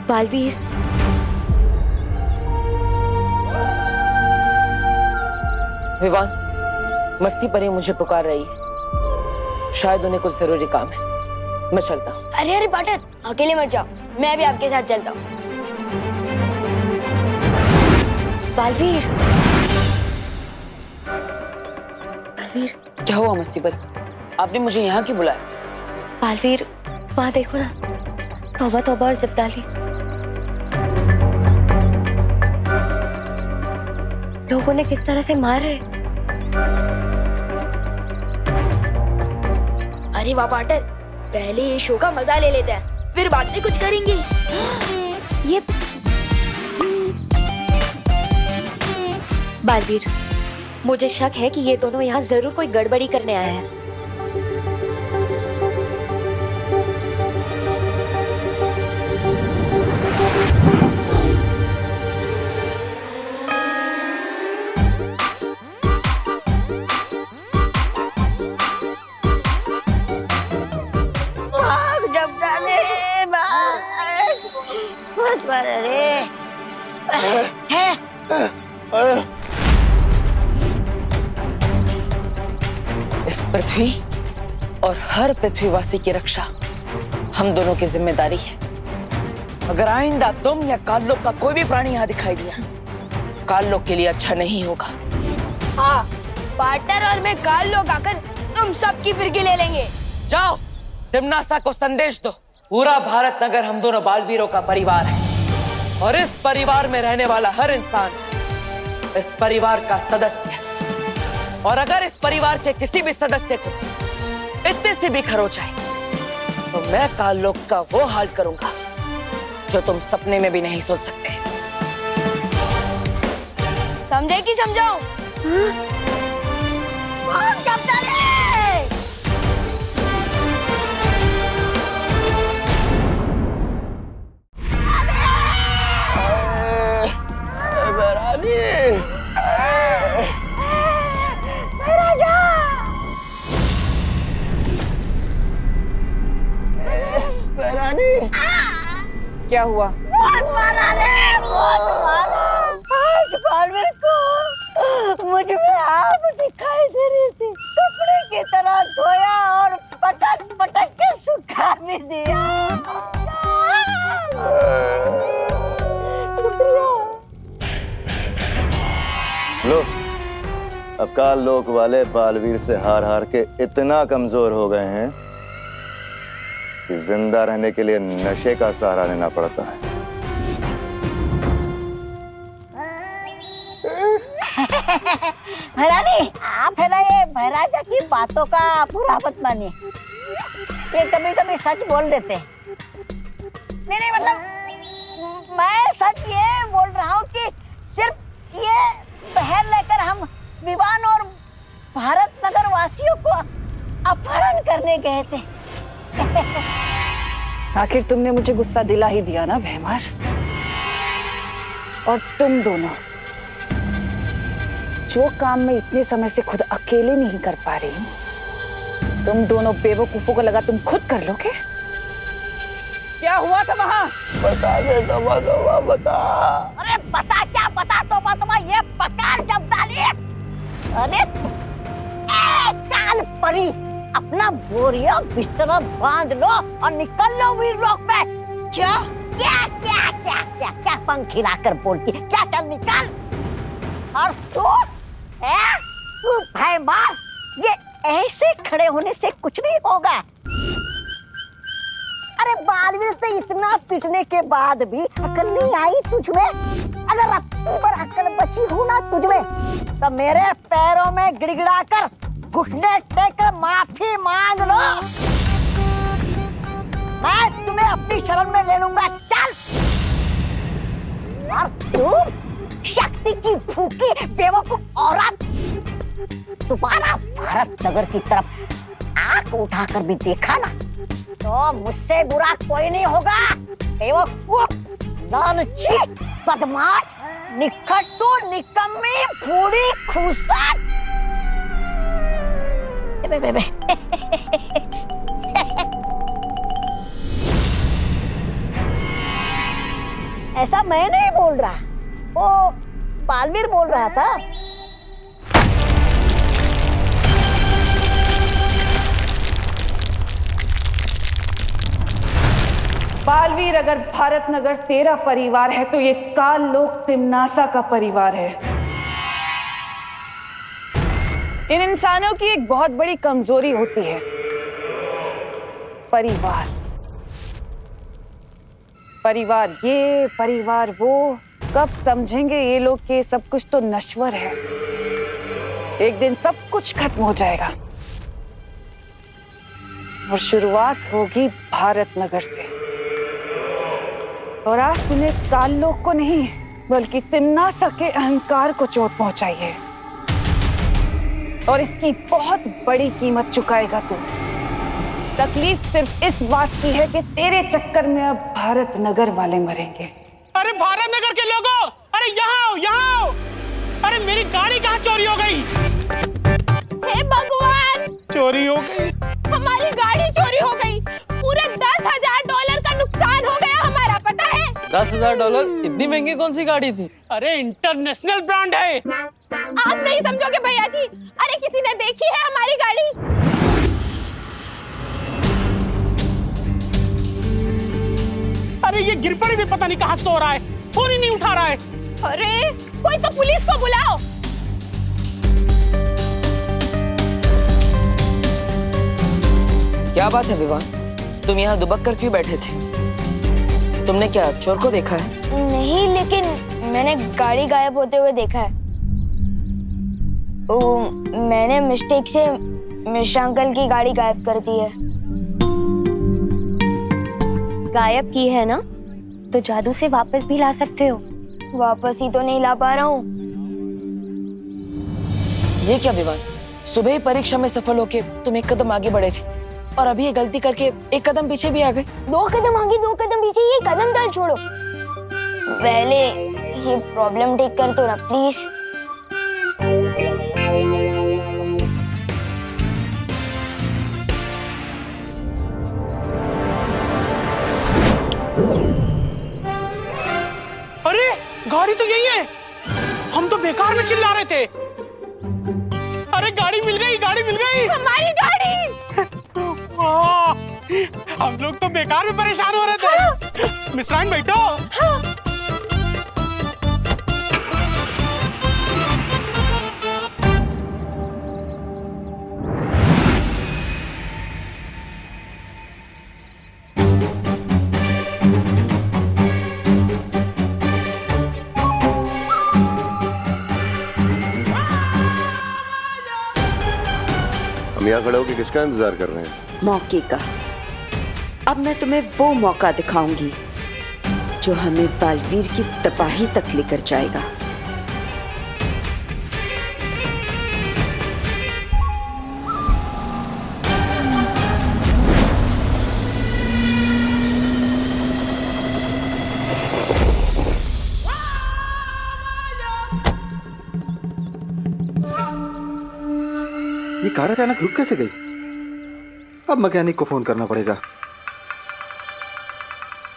बालवीर, विवान, मस्ती परी मुझे पुकार रही है। शायद उन्हें कुछ जरूरी काम है। मैं चलता हूँ। अरे अरे पाटर, अकेले मत जाओ, मैं भी आपके साथ चलता हूँ। बालवीर, बालवीर, क्या हुआ मस्तीपरी? आपने मुझे यहाँ क्यों बुलाया? बालवीर, वहाँ देखो ना, तौबा तौबा और जब्दाली। लोगों ने किस तरह से मारे। अरे वाह पाटर, पहले ये शो का मजा ले लेते हैं, फिर बाद में कुछ करेंगे। ये बालवीर, मुझे शक है कि ये दोनों यहाँ जरूर कोई गड़बड़ी करने आए हैं। भाग जब्दाली, भाग। बस पर रे है। इस पृथ्वी और हर पृथ्वीवासी की रक्षा हम दोनों की जिम्मेदारी है। अगर आइंदा तुम या काललोक का कोई भी प्राणी यहाँ दिखाई दिया, काललोक के लिए अच्छा नहीं होगा। हाँ, पाटर और मैं काल लोग आकर तुम सबकी फिरकी ले लेंगे। जाओ, तिम्नासा को संदेश दो, पूरा भारत नगर हम दोनों बालवीरों का परिवार है और इस परिवार में रहने वाला हर इंसान इस परिवार का सदस्य है। और अगर इस परिवार के किसी भी सदस्य को इतनी सी भी खरोच आए तो मैं काललोक का वो हाल करूंगा जो तुम सपने में भी नहीं सोच सकते। समझे कि समझाऊं? भाग जब्दाली। क्या हुआ? बहुत मारा रे, बहुत मारा। आज बालवीर को मुझ में आग दिखाई दे रही थी, कपड़े की तरह धोया और पटक पटक के सुखा भी दिया। लो, अब काललोक वाले बालवीर से हार हार के इतना कमजोर हो गए हैं कि जिंदा रहने के लिए नशे का सहारा लेना पड़ता है। महारानी, आप है ना ये महाराजा की बातों का पूरा मत मानिए, ये कभी कभी सच बोल देते हैं। नहीं मतलब मैं सच ये बोल रहा हूँ कि सिर्फ ये पहल लेकर हम विवान और भारत नगर वासियों को अपहरण करने गए थे। आखिर तुमने मुझे गुस्सा दिला ही दिया ना भैमार। और तुम दोनों जो काम मैं इतने समय से खुद अकेले नहीं कर पा रही, तुम दोनों बेवकूफों को लगा तुम खुद कर लोगे। क्या हुआ था वहां? बता दे तोबा तोबा, बता। अरे बता क्या बता, तोबा तोबा ये पकार जब्दाली। अरे काल परी, अपना बोरिया बिस्तरा बांध लो और निकल लो वीरलोक में। क्या क्या क्या क्या क्या क्या पंख हिलाकर बोलती है? क्या, चल निकल। और तू भाई मार, ये ऐसे खड़े होने से कुछ नहीं होगा। अरे बालवीर से इतना पिटने के बाद भी अकल नहीं आई तुझमें? अगर रत्ती पर अकल बची हो ना तुझमें तो मेरे पैरों में गिड़गिड़ाकर घुटने टेककर माफी मांग लो। मैं तुम्हें अपनी शरण में ले लूंगा। चल। और तुम शक्ति की भूखी बेवकूफ औरत, तुम्हारा भारत नगर की तरफ आंख उठाकर भी देखा ना तो मुझसे बुरा कोई नहीं होगा। बेवकूफ, लालची, बदमाश, निकट्टू, निकम्मी, फूड़ी, खूसट। ऐसा मैं नहीं बोल रहा, वो बालवीर बोल रहा था। बालवीर, अगर भारत नगर तेरा परिवार है तो ये काल लोक तिमनासा का परिवार है। इन इंसानों की एक बहुत बड़ी कमजोरी होती है, परिवार। परिवार ये, परिवार वो, कब समझेंगे ये लोग कि सब कुछ तो नश्वर है। एक दिन सब कुछ खत्म हो जाएगा और शुरुआत होगी भारत नगर से। और आज तूने काल लोक को नहीं बल्कि तिमनासा के अहंकार को चोट पहुंचाई है और इसकी बहुत बड़ी कीमत चुकाएगा तू। तकलीफ सिर्फ इस बात की है कि तेरे चक्कर में अब भारत नगर वाले मरेंगे। अरे भारत नगर के लोगों, अरे यहाँ आओ, यहाँ आओ। अरे मेरी गाड़ी कहाँ चोरी हो गई? हे भगवान, चोरी हो गई, हमारी गाड़ी चोरी हो गई। पूरे $10,000 का नुकसान हो गया हमारा, पता है? $10,000? इतनी महंगी कौन सी गाड़ी थी? अरे इंटरनेशनल ब्रांड है। आप नहीं समझोगे भैया जी। अरे किसी ने देखी है हमारी गाड़ी? अरे ये गिरपड़ी भी पता नहीं कहाँ सो रहा है, फोन ही नहीं उठा रहा है। अरे कोई तो पुलिस को बुलाओ। क्या बात है विवान, तुम यहाँ दुबक कर क्यों बैठे थे? तुमने क्या चोर को देखा है? नहीं, लेकिन मैंने गाड़ी गायब होते हुए देखा है। मैंने मिस्टेक से मिश्रा अंकल की गाड़ी गायब कर दी है। गायब की है ना, तो जादू से वापस भी ला सकते हो। वापस ही तो नहीं ला पा रहा हूँ। ये क्या विवान, सुबह ही परीक्षा में सफल होके तुम एक कदम आगे बढ़े थे और अभी ये गलती करके एक कदम पीछे भी आ गए। 2 कदम आगे 2 कदम पीछे, ये कदम दर छोड़ो। पहले ये प्रॉब्लम ठीक कर दो ना प्लीज। अरे गाड़ी तो यही है, हम तो बेकार में चिल्ला रहे थे। अरे गाड़ी मिल गई, गाड़ी मिल गई, हमारी गाड़ी। हम लोग तो बेकार में परेशान हो रहे थे। हाँ। मिश्राइन बैठो। हाँ। हम यहाँ खड़े होकर किसका इंतजार कर रहे हैं? मौके का। अब मैं तुम्हें वो मौका दिखाऊंगी जो हमें बालवीर की तबाही तक लेकर जाएगा। ये कार अचानक रुक कैसे गई? अब मैकेनिक को फोन करना पड़ेगा।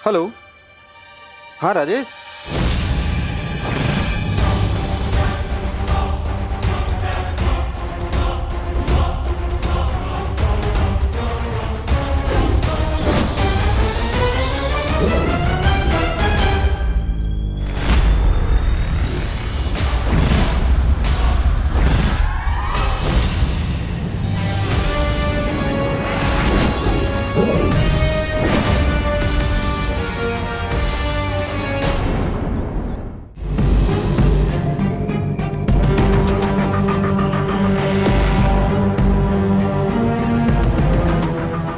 हेलो, हाँ राजेश।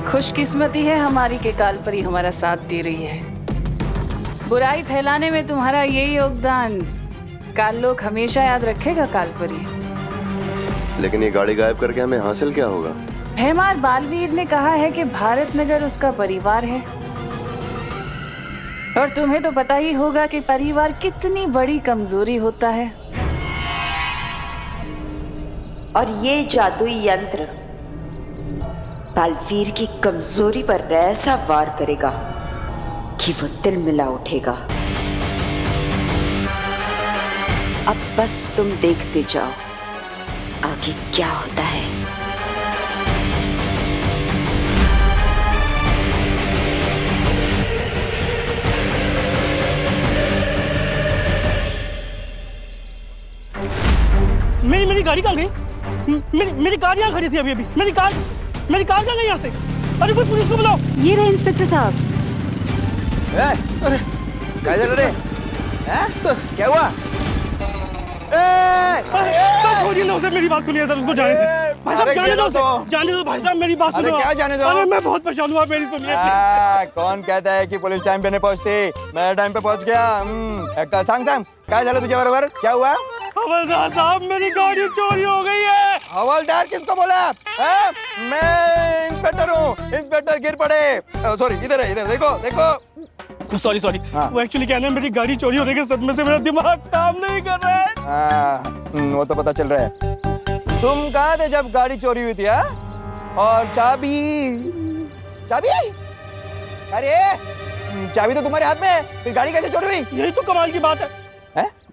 खुशकिस्मती है हमारी के कालपरी हमारा साथ दे रही है। बुराई फैलाने में तुम्हारा यही योगदान काल लोग हमेशा याद रखेगा कालपरी। लेकिन ये गाड़ी गायब करके हमें हासिल क्या होगा? भैमार बालवीर ने कहा है कि भारत नगर उसका परिवार है और तुम्हें तो पता ही होगा कि परिवार कितनी बड़ी कमजोरी होता है। और ये जादुई यंत्र बालवीर की कमजोरी पर ऐसा वार करेगा कि वो दिल मिला उठेगा। अब बस तुम देखते जाओ आगे क्या होता है। गाड़ी कहाँ गई? मेरी कार यहाँ खड़ी थी अभी। मेरी कार कहाँ गई यहाँ से? अरे कोई पुलिस को बुलाओ। ये रहे इंस्पेक्टर साहब। अरे क्या चल रहे हैं? सर क्या हुआ? सर छोड़िए ना उसे, मेरी बात सुनिए सर, उसको जाने दो भाई साहब, जाने दो भाई साहब, मेरी बात सुनो। अरे क्या जाने दो? अरे मैं बहुत परेशान हुआ, मेरी सुनिए। कौन कहता है कि पुलिस टाइम पे नहीं पहुंचती? मैं टाइम पे पहुंच गया। सांग क्या चला तुझे बराबर? क्या हुआ? हवलदार साहब मेरी गाड़ी चोरी हो गई है। हवलदार किसको बोला? मैं इंस्पेक्टर हूँ। इंस्पेक्टर गिर पड़े। सॉरी, इधर है, इधर देखो। सॉरी वो एक्चुअली क्या है, मेरी गाड़ी चोरी होने के सदमे से मेरा दिमाग काम नहीं कर रहा है। वो तो पता चल रहा है। तुम कहाँ थे जब गाड़ी चोरी हुई थी? और चाबी? अरे चाबी तो तुम्हारे हाथ में है, फिर गाड़ी कैसे चोरी हुई? यही तो कमाल की बात है।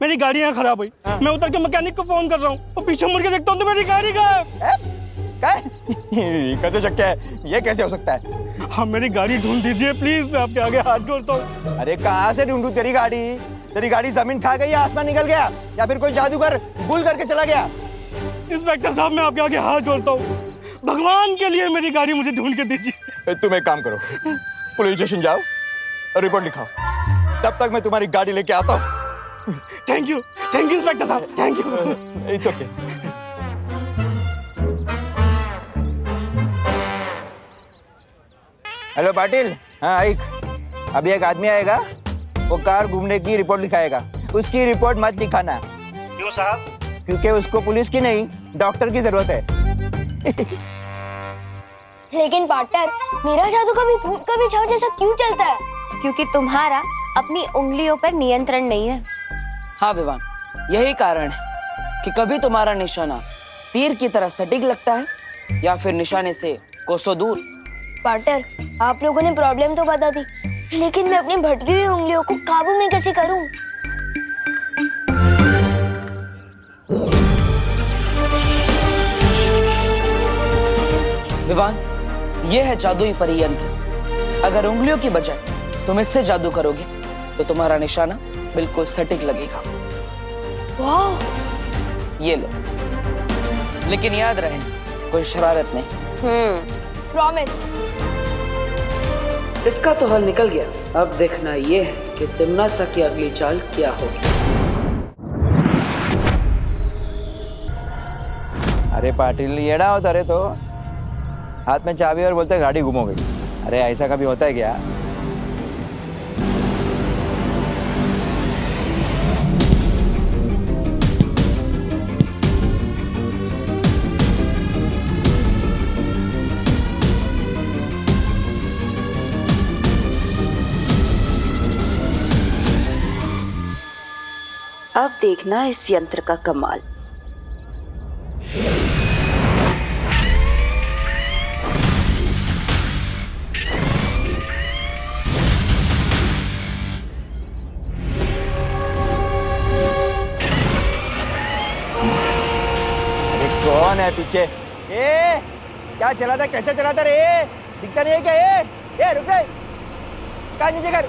मेरी गाड़ी यहाँ खराब हुई। मैं उतर के मैकेनिक को फोन कर रहा हूँ, वो पीछे मुड़ के देखता हूँ तो मेरी गाड़ी गायब। कैसे शक्य है? ये कैसे हो सकता है? हाँ मेरी गाड़ी ढूंढ दीजिए प्लीज, मैं आपके आगे हाथ जोड़ता हूँ। अरे कहाँ से ढूंढूं तेरी गाड़ी? तेरी गाड़ी जमीन खा गई, आसमान निकल गया, या फिर कोई जादूगर गुल करके चला गया? इंस्पेक्टर साहब मैं आपके आगे हाथ जोड़ता हूँ, भगवान के लिए मेरी गाड़ी मुझे ढूंढ के दीजिए। तुम एक काम करो, पुलिस स्टेशन जाओ और रिपोर्ट लिखाओ, तब तक मैं तुम्हारी गाड़ी लेके आता हूँ। थैंक यू इंस्पेक्टर साहब, thank you. It's okay. Hello Patil. हाँ आइक, अभी एक आदमी आएगा, वो कार घूमने की रिपोर्ट लिखाएगा। उसकी रिपोर्ट मत लिखाना। क्यों साहब? क्योंकि उसको पुलिस की नहीं, डॉक्टर की जरूरत है। लेकिन पार्टनर, मेरा जादू कभी धूप कभी छाव जैसा क्यों चलता है? क्योंकि तुम्हारा अपनी उंगलियों पर नियंत्रण नहीं है। हाँ विवान, यही कारण है कि कभी तुम्हारा निशाना तीर की तरह सटीक लगता है या फिर निशाने से कोसों दूर। पार्टनर, आप लोगों ने प्रॉब्लम तो बता दी, लेकिन मैं अपनी भटकी हुई उंगलियों को काबू में कैसे करूं? विवान, ये है जादुई परियंत्र। अगर उंगलियों की बजाय तुम इससे जादू करोगे तो तुम्हारा निशाना बिल्कुल सटीक लगेगा। वाह! ये लो, लेकिन याद रहे कोई शरारत नहीं। प्रॉमिस। इसका तो हल निकल गया, अब देखना ये है कि तिम्नासा की अगली चाल क्या होगी। अरे पाटिल येड़ा होता रे, तो हाथ में चाबी और बोलते गाड़ी गुम हो गई। अरे ऐसा कभी होता है क्या? अब देखना इस यंत्र का कमाल। अरे कौन है पीछे? ए क्या चलाता, कैसे चलाता रे? दिखता नहीं है क्या? ये रुक रे, कार नीचे कर।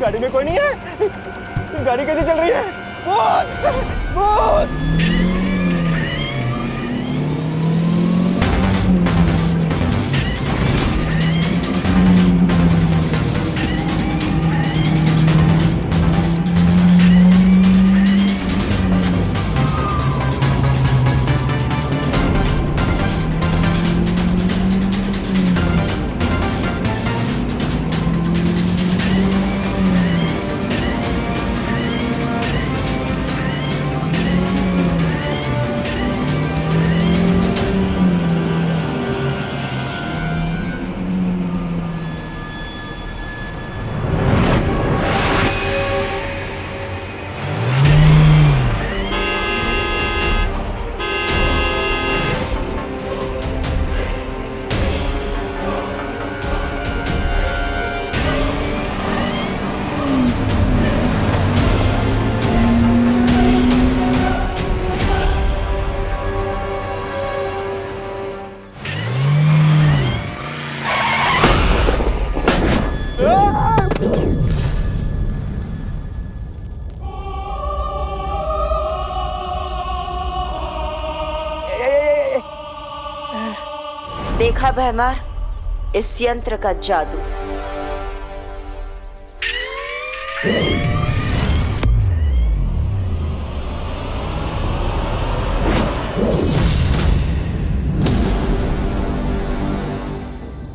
गाड़ी में कोई नहीं है। गाड़ी कैसे चल रही है? भूत! अब है मार इस यंत्र का जादू।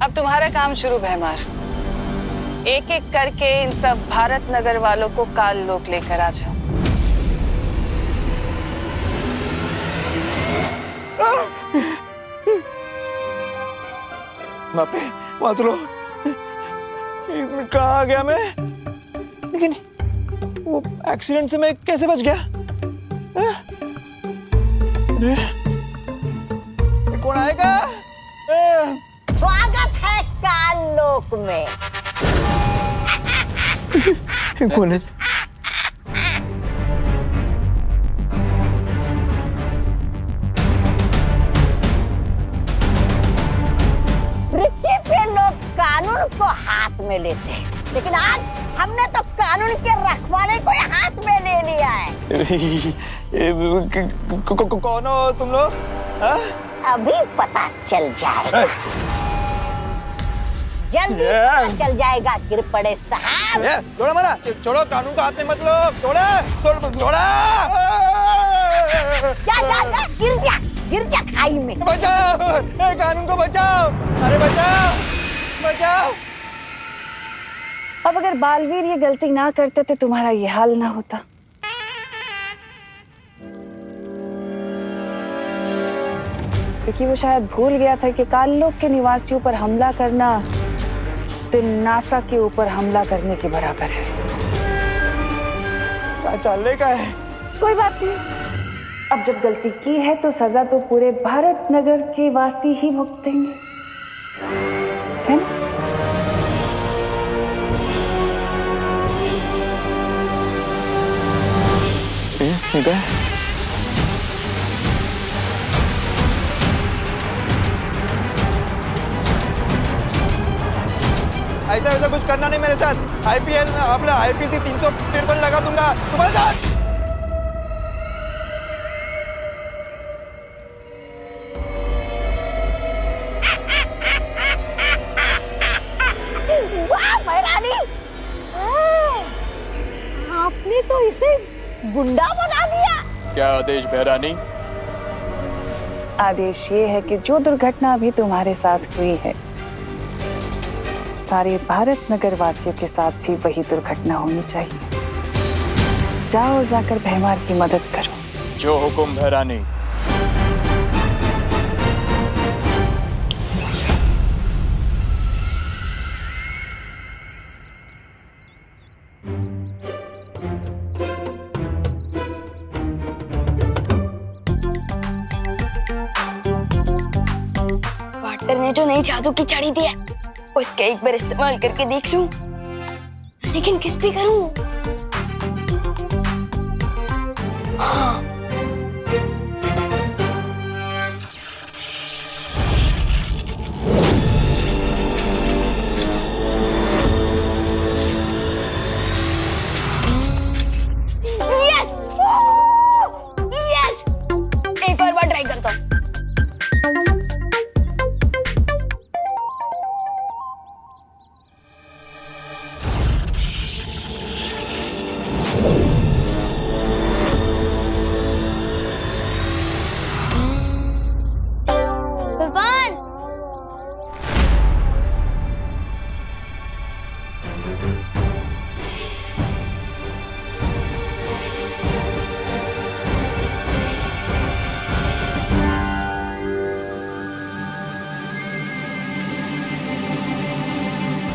अब तुम्हारा काम शुरू भैमार। एक एक करके इन सब भारत नगर वालों को काल लोक लेकर आ जाओ। बाप रे, वाच लो। कहाँ आ गया मैं? लेकिन वो एक्सीडेंट से मैं कैसे बच गया? कौन आएगा? स्वागत है काल लोक में। कौन है? पृथ्वी पे लोग कानून को हाथ में लेते हैं, लेकिन आज हमने तो कानून के रखवाले को हाथ में ले लिया है। कौन हो तुम लोग? अभी पता चल जाएगा, जल्दी पता चल जाएगा गिर पड़े साहब। छोड़ो मना, छोड़ो, कानून का हाथ में मत लो। छोड़ा, छोड़ा। जा, गिर जा खाई में। बचाओ, कानून को बचाओ। अरे बचाओ, बचाओ। अब अगर बालवीर ये गलती ना करते तो तुम्हारा ये हाल ना होता। क्योंकि वो शायद भूल गया था कि काललोक के निवासियों पर हमला करना तो नासा के ऊपर हमला करने के बराबर है। क्या चलने का है? कोई बात नहीं, अब जब गलती की है तो सजा तो पूरे भारत नगर के वासी ही भुगतेंगे, है ना? ठीक है। ऐसा वैसा कुछ करना नहीं मेरे साथ। आईपीएल में अपना आईपीसी 353 लगा दूंगा तुम्हारे साथ। वाह महारानी, आपने तो इसे गुंडा बना दिया। क्या आदेश भैरानी? आदेश ये है कि जो दुर्घटना अभी तुम्हारे साथ हुई है, सारे भारत नगर वासियों के साथ भी वही दुर्घटना होनी चाहिए। जाओ और जाकर भैमार की मदद करो। जो हुकुम भैरानी। वाटर ने जो नई जादू की छड़ी दी है उसका एक बार इस्तेमाल करके देख लूं, लेकिन किस पे करूं? हाँ। यस! एक और बार ट्राई करता हूँ।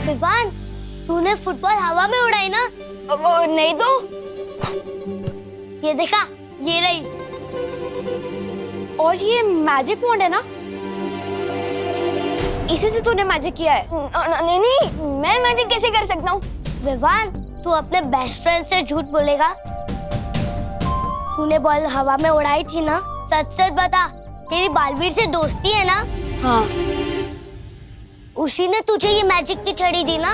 विवान, तूने फुटबॉल हवा में उड़ाई ना? वो नहीं तो ये देखा, ये रही। और ये मैजिक वॉन्ड है ना? इसी से तूने मैजिक किया है? नहीं नहीं, मैं मैजिक कैसे कर सकता हूँ? विवान, तू अपने बेस्ट फ्रेंड से झूठ बोलेगा? तूने बॉल हवा में उड़ाई थी ना? सच सच बता, तेरी बालवीर से दोस्ती है ना? हाँ। उसी ने तुझे ये मैजिक की छड़ी दी ना?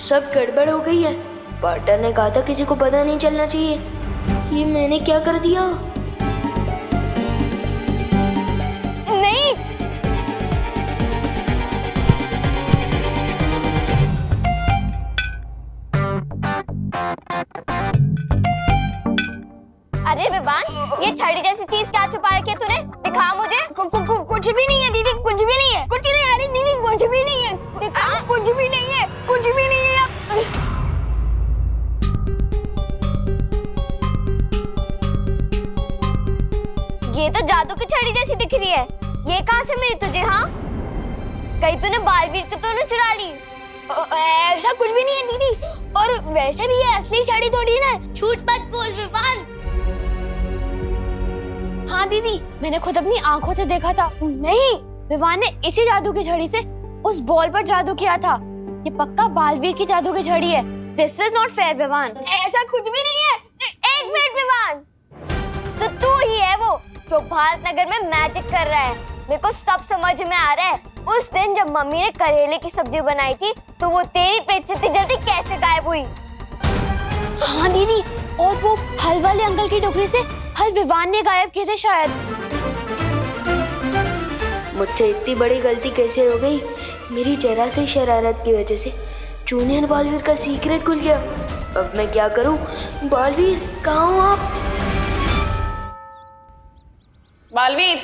सब गड़बड़ हो गई है। पार्टनर ने कहा था किसी को पता नहीं चलना चाहिए। ये मैंने क्या कर दिया? ये छड़ी जैसी चीज क्या छुपा रखी है तूने? दिखा मुझे। कुछ भी नहीं है दीदी, कुछ भी नहीं है। कुछ नहीं है दीदी, कुछ भी नहीं है। दिखा, कुछ भी नहीं है, कुछ भी नहीं है। ये तो जादू की छड़ी जैसी दिख रही है। ये कहाँ से मिली तुझे? हाँ, कहीं तूने बालवीर को तो न चुरा ली? ऐसा कुछ भी नहीं है दीदी, और वैसे भी ये असली छड़ी थोड़ी ना। झूठ मत बोल विवान। हाँ दीदी, मैंने खुद अपनी आंखों से देखा था। नहीं, विवान ने इसी जादू की छड़ी से उस बॉल पर जादू किया था। ये पक्का बालवीर की जादू की छड़ी है। This is not fair Vivaan. ऐसा कुछ भी नहीं है। एक मिनट विवान, तो तू ही है वो जो भारत नगर में मैजिक कर रहा है। मेरे को सब समझ में आ रहा है। उस दिन जब मम्मी ने करेले की सब्जी बनाई थी तो वो तेरी पेट से इतनी जल्दी कैसे गायब हुई? हाँ दीदी, और वो फल वाले अंकल की टोकरी से फल विवान ने गायब किए थे शायद। मुझसे इतनी बड़ी गलती कैसे हो गई? मेरी जरा सी शरारत की वजह से जूनियर बालवीर का सीक्रेट खुल गया। अब मैं क्या करूं? बालवीर, कहाँ हो आप? बालवीर,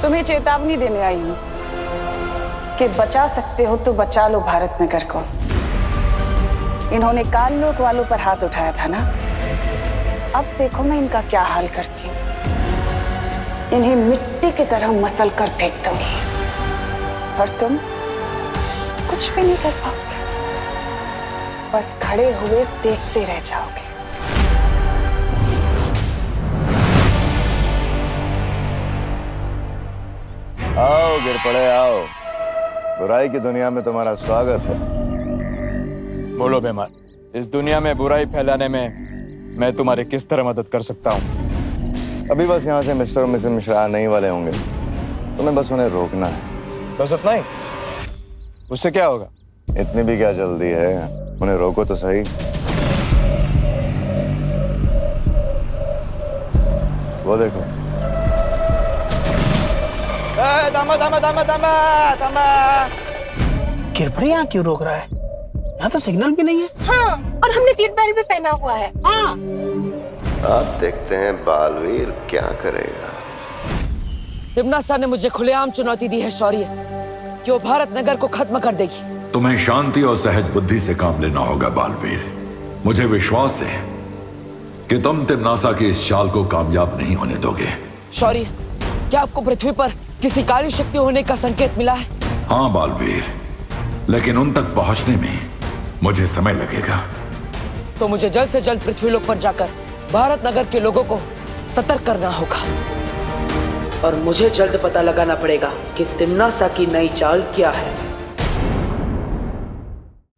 तुम्हें चेतावनी देने आई हूं कि बचा सकते हो तो बचा लो भारत नगर को। इन्होंने काललोक वालों पर हाथ उठाया था ना, अब देखो मैं इनका क्या हाल करती हूँ। इन्हें मिट्टी की तरह मसल कर फेंक दूंगी और तुम कुछ भी नहीं कर पाओगे, बस खड़े हुए देखते रह जाओगे। आओ गिर पड़े, आओ। बुराई की दुनिया में तुम्हारा स्वागत है। बोलो बेमान, इस दुनिया में बुराई फैलाने में मैं तुम्हारी किस तरह मदद कर सकता हूँ? अभी बस यहाँ से मिस्टर और मिसेस मिश्रा आने ही वाले होंगे, तुम्हें बस उन्हें रोकना है। बस इतना ही? उससे क्या होगा? इतनी भी क्या जल्दी है, उन्हें रोको तो सही। वो देखो। गिरपड़े यहाँ क्यों रोक रहा है? यहाँ तो सिग्नल भी नहीं है। हाँ, और हमने सीट बेल्ट भी पहना हुआ है। हाँ। अब देखते हैं बालवीर क्या करेगा। तिम्नासा ने मुझे खुलेआम चुनौती दी है शौर्य, कि वो भारत नगर को खत्म कर देगी। तुम्हें शांति और सहज बुद्धि से काम लेना होगा बालवीर। मुझे विश्वास है कि तुम तिम्नासा की इस चाल को कामयाब नहीं होने दोगे। शौर्य, क्या आपको पृथ्वी पर किसी काली शक्ति होने का संकेत मिला है? हाँ बालवीर, लेकिन उन तक पहुंचने में मुझे समय लगेगा। तो मुझे जल्द से जल्द पृथ्वीलोक पर जाकर भारत नगर के लोगों को सतर्क करना होगा, और मुझे जल्द पता लगाना पड़ेगा कि तिम्नासा की नई चाल क्या है।